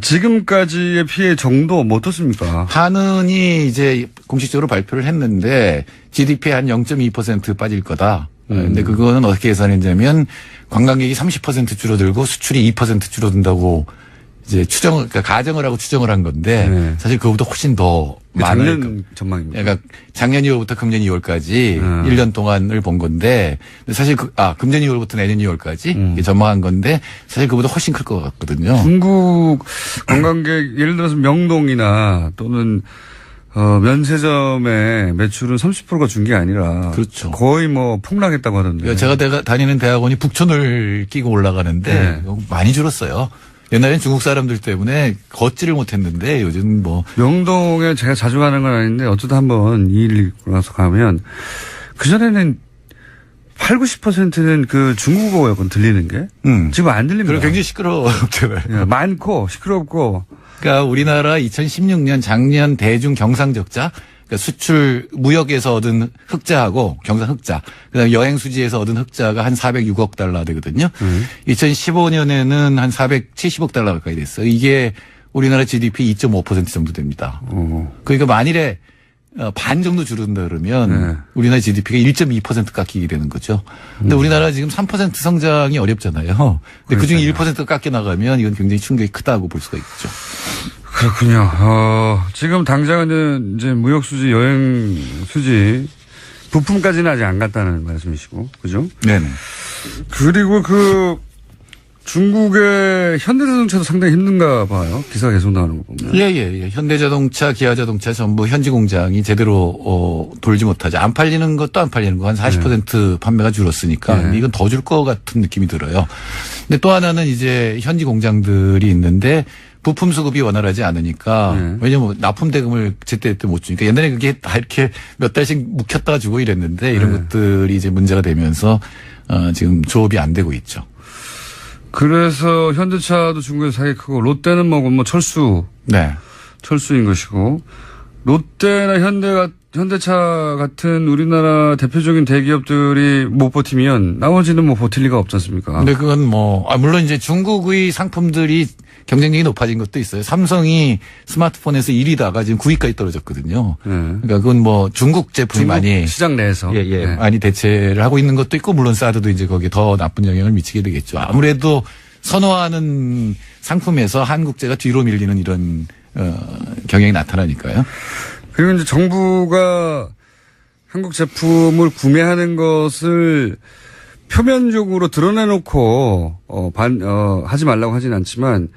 지금까지의 피해 정도 뭐 어떻습니까? 한은이 이제 공식적으로 발표를 했는데 GDP 한 0.2% 빠질 거다. 근데 그거는 어떻게 계산했냐면 관광객이 30% 줄어들고 수출이 2% 줄어든다고 이제 그러니까 가정을 하고 추정을 한 건데 네. 사실 그거보다 훨씬 더 많을 작년 전망입니다. 그러니까 작년 2월부터 금년 2월까지 1년 동안을 본 건데 사실 금년 2월부터 내년 2월까지 전망한 건데 사실 그보다 훨씬 클 것 같거든요. 중국 관광객 예를 들어서 명동이나 또는 면세점의 매출은 30%가 준 게 아니라 그렇죠. 거의 뭐 폭락했다고 하던데. 제가 다니는 대학원이 북촌을 끼고 올라가는데 많이 줄었어요. 옛날엔 중국 사람들 때문에 걷지를 못했는데 요즘 뭐 명동에 제가 자주 가는 건 아닌데 어쩌다 한번 이 일 있고 나서 가면 그전에는 80~90%는 그 중국어였거든 들리는 게. 지금 안 들립니다. 그리고 굉장히 시끄러웠잖아요. 예, 많고 시끄럽고. 그러니까 우리나라 2016년 작년 대중 경상적자 그러니까 수출 무역에서 얻은 흑자하고 경상 흑자 그다음에 여행 수지에서 얻은 흑자가 한 406억 달러 되거든요. 2015년에는 한 470억 달러 가까이 됐어요. 이게 우리나라 GDP 2.5% 정도 됩니다. 그러니까 만일에 반 정도 줄어든다 그러면 우리나라 GDP가 1.2% 깎이게 되는 거죠. 근데 우리나라 지금 3% 성장이 어렵잖아요. 근데 그중에 1% 깎여 나가면 이건 굉장히 충격이 크다고 볼 수가 있죠. 그렇군요. 지금 당장은 이제 무역 수지, 여행 수지, 부품까지는 아직 안 갔다는 말씀이시고, 그죠? 네네. 그리고 중국의 현대자동차도 상당히 힘든가 봐요. 기사가 계속 나오는 거 보면. 예. 현대자동차, 기아자동차 전부 현지 공장이 제대로 돌지 못하죠. 안 팔리는 것도 안 팔리는 거 한 40% 판매가 줄었으니까 이건 더 줄 것 같은 느낌이 들어요. 근데 또 하나는 이제 현지 공장들이 있는데 부품 수급이 원활하지 않으니까 왜냐면 납품 대금을 제때제때 못 주니까 옛날에 그게 다 이렇게 몇 달씩 묵혔다가 주고 이랬는데 이런 것들이 이제 문제가 되면서 지금 조업이 안 되고 있죠. 그래서 현대차도 중국에서 사기 크고 롯데는 뭐 철수. 네. 철수인 것이고 롯데나 현대차 같은 우리나라 대표적인 대기업들이 못 버티면 나머지는 뭐 버틸 리가 없지 않습니까? 근데 그건 물론 이제 중국의 상품들이 경쟁력이 높아진 것도 있어요. 삼성이 스마트폰에서 1위다가 지금 9위까지 떨어졌거든요. 그러니까 그건 중국 제품이 중국 많이 시장 내에서 많이 대체를 하고 있는 것도 있고 물론 사드도 이제 거기에 더 나쁜 영향을 미치게 되겠죠. 아무래도 선호하는 상품에서 한국제가 뒤로 밀리는 이런 경향이 나타나니까요. 그리고 이제 정부가 한국 제품을 구매하는 것을 표면적으로 드러내놓고 하지 말라고 하진 않지만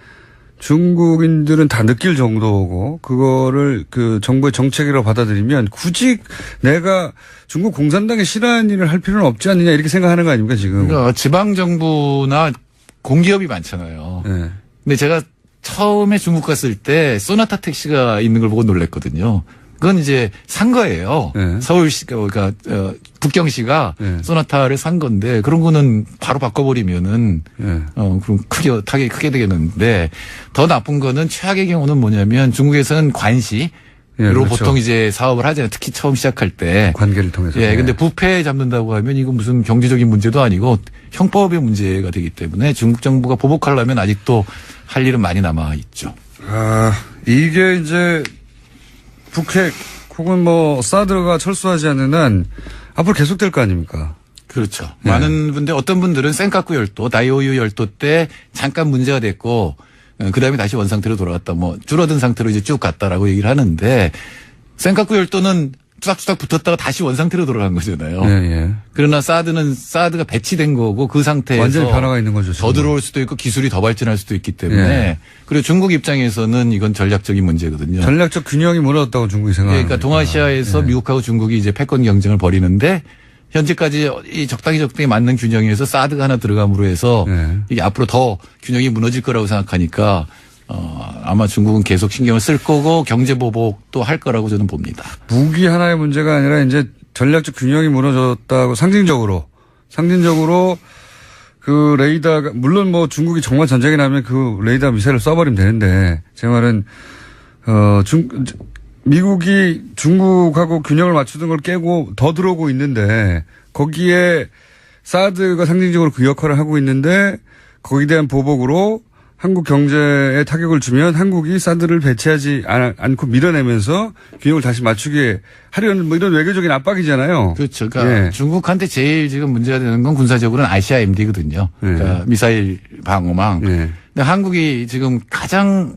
중국인들은 다 느낄 정도고 그거를 그 정부의 정책이라고 받아들이면 굳이 내가 중국 공산당에 싫어하는 일을 할 필요는 없지 않느냐 이렇게 생각하는 거 아닙니까 지금. 그러니까 지방 정부나 공기업이 많잖아요. 네. 근데 제가 처음에 중국 갔을 때 소나타 택시가 있는 걸 보고 놀랐거든요. 그건 이제 산 거예요. 네. 서울시가 그러니까 북경시가 네. 소나타를 산 건데 그런 거는 바로 바꿔버리면은 네. 그럼 타격이 크게 되겠는데 더 나쁜 거는 최악의 경우는 뭐냐면 중국에서는 관시 예, 로 그렇죠. 보통 이제 사업을 하잖아요. 특히 처음 시작할 때. 관계를 통해서. 예, 네. 근데 부패 잡는다고 하면 이건 무슨 경제적인 문제도 아니고 형법의 문제가 되기 때문에 중국 정부가 보복하려면 아직도 할 일은 많이 남아 있죠. 아, 이게 이제 북핵 혹은 뭐 사드가 철수하지 않는 한 앞으로 계속될 거 아닙니까? 그렇죠. 네. 많은 분들, 어떤 분들은 센카쿠 열도, 다이오유 열도 때 잠깐 문제가 됐고, 그 다음에 다시 원상태로 돌아갔다, 뭐, 줄어든 상태로 이제 쭉 갔다라고 얘기를 하는데, 센카쿠 열도는 쭈닥쭈닥 붙었다가 다시 원상태로 돌아간 거잖아요. 예, 예. 그러나 사드가 배치된 거고 그 상태에서 완전히 변화가 있는 거죠. 더 들어올 수도 있고 기술이 더 발전할 수도 있기 때문에 예. 그리고 중국 입장에서는 이건 전략적인 문제거든요. 전략적 균형이 무너졌다고 중국이 생각합니다. 그러니까 동아시아에서 미국하고 중국이 이제 패권 경쟁을 벌이는데 현재까지 이 적당히 맞는 균형에서 사드가 하나 들어감으로 해서 네. 이게 앞으로 더 균형이 무너질 거라고 생각하니까 아마 중국은 계속 신경을 쓸 거고 경제 보복도 할 거라고 저는 봅니다. 무기 하나의 문제가 아니라 이제 전략적 균형이 무너졌다고 상징적으로 그 레이더가 물론 뭐 중국이 정말 전쟁이 나면 그 레이더 미사일을 쏴버리면 되는데 제 말은 미국이 중국하고 균형을 맞추던 걸 깨고 더 들어오고 있는데 거기에 사드가 상징적으로 그 역할을 하고 있는데 거기에 대한 보복으로 한국 경제에 타격을 주면 한국이 사드를 배치하지 않고 밀어내면서 균형을 다시 맞추게 하려는 뭐 이런 외교적인 압박이잖아요. 그렇죠. 그러니까 예. 중국한테 제일 지금 문제가 되는 건 군사적으로는 ICBMD거든요. 그러니까 미사일 방어망. 예. 근데 한국이 지금 가장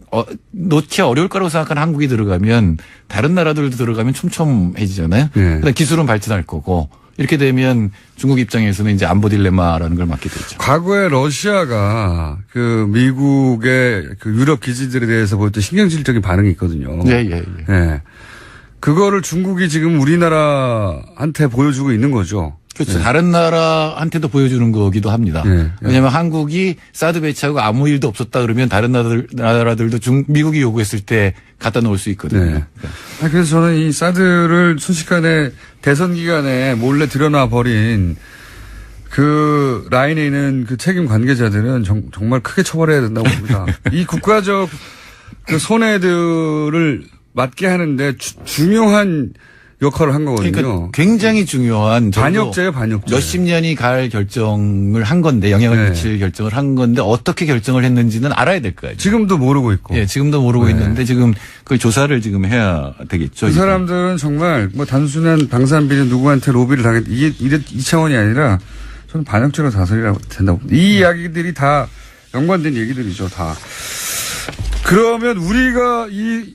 놓기 어려울 거라고 생각하는 한국이 들어가면 다른 나라들도 들어가면 촘촘해지잖아요. 예. 그러니까 기술은 발전할 거고 이렇게 되면 중국 입장에서는 이제 안보 딜레마라는 걸 맞게 되죠. 과거에 러시아가 그 미국의 그 유럽 기지들에 대해서 보였던 신경질적인 반응이 있거든요. 예. 예. 그거를 중국이 지금 우리나라한테 보여주고 있는 거죠. 그렇죠. 다른 나라한테도 보여주는 거기도 합니다. 왜냐하면 한국이 사드 배치하고 아무 일도 없었다 그러면 다른 나라들도 미국이 요구했을 때 갖다 놓을 수 있거든요. 네. 그래서 저는 이 사드를 순식간에 대선 기간에 몰래 들여놔 버린 그 라인에 있는 그 책임 관계자들은 정말 크게 처벌해야 된다고 봅니다. 이 국가적 그 손해들을 맡게 하는데 중요한 역할을 한 거거든요. 그러니까 굉장히 중요한 반역죄예요, 반역죄. 몇십 년이 갈 결정을 한 건데 영향을 미칠 결정을 한 건데 어떻게 결정을 했는지는 알아야 될 거예요. 지금도 모르고 있고. 예, 지금도 모르고 있는데 지금 그걸 조사를 지금 해야 되겠죠. 그 사람들은 정말 뭐 단순한 방산비리 누구한테 로비를 당했 이 차원이 아니라 저는 반역죄로 다스리라고 된다고. 이 이야기들이 다 연관된 얘기들이죠, 다. 그러면 우리가 이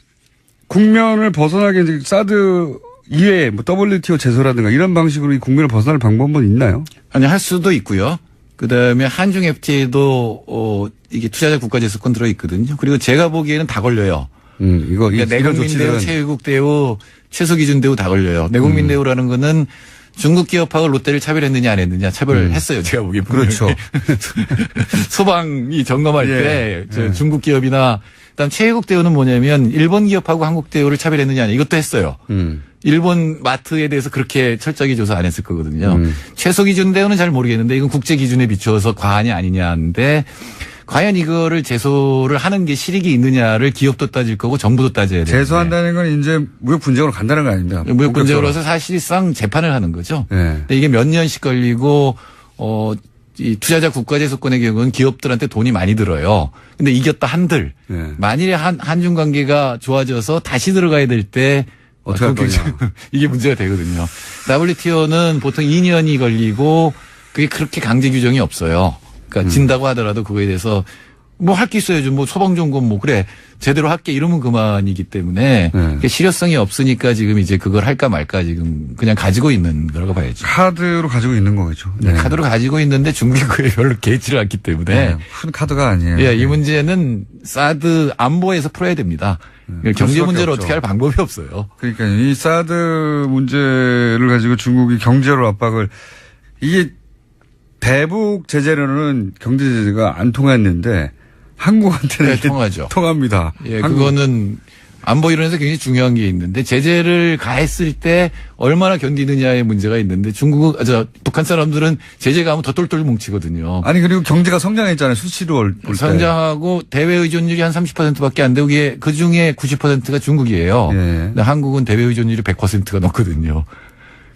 국면을 벗어나게 이제 사드 이외에 뭐 WTO 제소라든가 이런 방식으로 이 국면을 벗어날 방법은 있나요? 아니, 할 수도 있고요. 그 다음에 한중 FTA도 이게 투자자 국가제소권 들어있거든요. 그리고 제가 보기에는 다 걸려요. 이거 그러니까 내국민 대우, 최외국 대우, 최소기준 대우 다 걸려요. 내국민 대우라는 거는 중국 기업하고 롯데를 차별했느냐 안 했느냐 차별했어요. 제가 보기에. 그렇죠. 소방이 점검할 때 중국 기업이나 그다음 최외국 대우는 뭐냐면 일본 기업하고 한국 대우를 차별했느냐 아니냐 이것도 했어요. 일본 마트에 대해서 그렇게 철저하게 조사 안 했을 거거든요. 최소 기준 대우는 잘 모르겠는데 이건 국제 기준에 비추어서 과하냐 아니냐인데 과연 이거를 제소를 하는 게 실익이 있느냐를 기업도 따질 거고 정부도 따져야 돼요. 제소한다는 건 이제 무역 분쟁으로 간다는 거 아닙니다. 무역 분쟁으로서 사실상 재판을 하는 거죠. 네. 근데 이게 몇 년씩 걸리고 이 투자자 국가제소권의 경우는 기업들한테 돈이 많이 들어요. 근데 이겼다 한들 만일에 한중 관계가 좋아져서 다시 들어가야 될 때 어떻게 할 거냐. 이게 문제가 되거든요. WTO는 보통 2년이 걸리고 그게 그렇게 강제 규정이 없어요. 그러니까 진다고 하더라도 그거에 대해서 뭐 할 게 있어야죠. 뭐 소방점검 뭐 그래 제대로 할게 이러면 그만이기 때문에 네. 실효성이 없으니까 지금 이제 그걸 할까 말까 지금 그냥 가지고 있는 거라고 봐야죠. 카드로 가지고 있는 거겠죠. 네. 카드로 가지고 있는데 중기구에 별로 개의치를 않기 때문에 네. 큰 카드가 아니에요. 예, 이 문제는 사드 안보에서 풀어야 됩니다. 경제 문제를 어떻게 할 방법이 없어요. 그러니까 이 사드 문제를 가지고 중국이 경제로 압박을 이게 대북 제재로는 경제 제재가 안 통했는데 한국한테는 네, 통하죠. 통합니다. 예, 그거는 안보 이론에서 굉장히 중요한 게 있는데 제재를 가했을 때 얼마나 견디느냐의 문제가 있는데 북한 사람들은 제재 가면 더 똘똘 뭉치거든요. 아니 그리고 경제가 성장했잖아요. 수치로 볼 때. 성장하고 대외 의존율이 한 30%밖에 안 되고 그 중에 90%가 중국이에요. 예. 근데 한국은 대외 의존율이 100%가 넘거든요.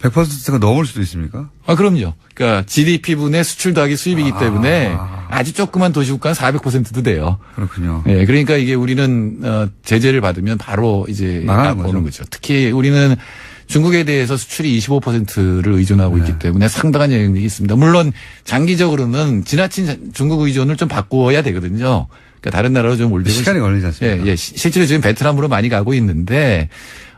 100%가 넘을 수도 있습니까? 아, 그럼요. 그러니까 GDP 분의 수출 더하기 수입이기 때문에 아주 조그만 도시국가는 400%도 돼요. 그렇군요. 예, 그러니까 이게 우리는 제재를 받으면 바로 이제 나가는 오는 거죠. 특히 우리는 중국에 대해서 수출이 25%를 의존하고 있기 때문에 상당한 영향력이 있습니다. 물론 장기적으로는 지나친 중국 의존을 좀 바꿔야 되거든요. 그러니까 다른 나라로 좀 올리고 시간이 걸리지 않습니까? 예, 예. 실제로 지금 베트남으로 많이 가고 있는데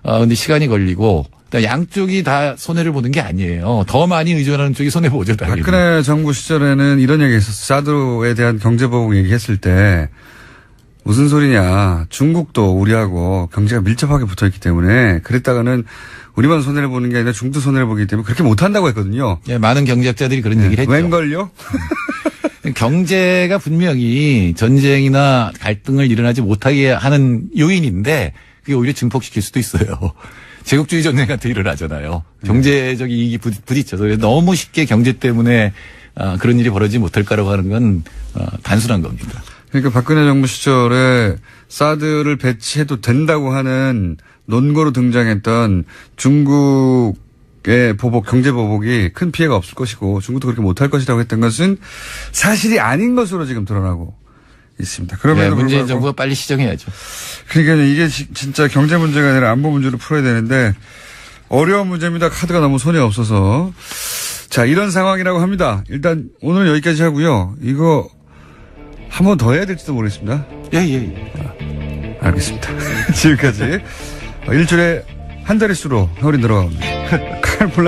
근데 시간이 걸리고 양쪽이 다 손해를 보는 게 아니에요. 더 많이 의존하는 쪽이 손해 보죠. 당연히. 박근혜 정부 시절에는 이런 얘기 했었어요. 사드에 대한 경제보복 얘기했을 때 무슨 소리냐. 중국도 우리하고 경제가 밀접하게 붙어있기 때문에 그랬다가는 우리만 손해를 보는 게 아니라 중국도 손해를 보기 때문에 그렇게 못한다고 했거든요. 예, 많은 경제학자들이 그런 얘기를 했죠. 웬걸요? 경제가 분명히 전쟁이나 갈등을 일어나지 못하게 하는 요인인데 그게 오히려 증폭시킬 수도 있어요. 제국주의 전쟁 같은 일어나잖아요. 경제적 이익이 부딪혀서 너무 쉽게 경제 때문에 그런 일이 벌어지지 못할 거라고 하는 건 단순한 겁니다. 그러니까 박근혜 정부 시절에 사드를 배치해도 된다고 하는 논거로 등장했던 중국의 보복, 경제 보복이 큰 피해가 없을 것이고 중국도 그렇게 못할 것이라고 했던 것은 사실이 아닌 것으로 지금 드러나고 있습니다. 그러면 네, 문재인 정부가 빨리 시정해야죠. 그러니까 이게 진짜 경제 문제가 아니라 안보 문제로 풀어야 되는데 어려운 문제입니다. 카드가 너무 손이 없어서. 자, 이런 상황이라고 합니다. 일단 오늘 여기까지 하고요. 이거 한 번 더 해야 될지도 모르겠습니다. 예. 알겠습니다. 지금까지 일주일에 한 자릿수로 허리 들어갑니다.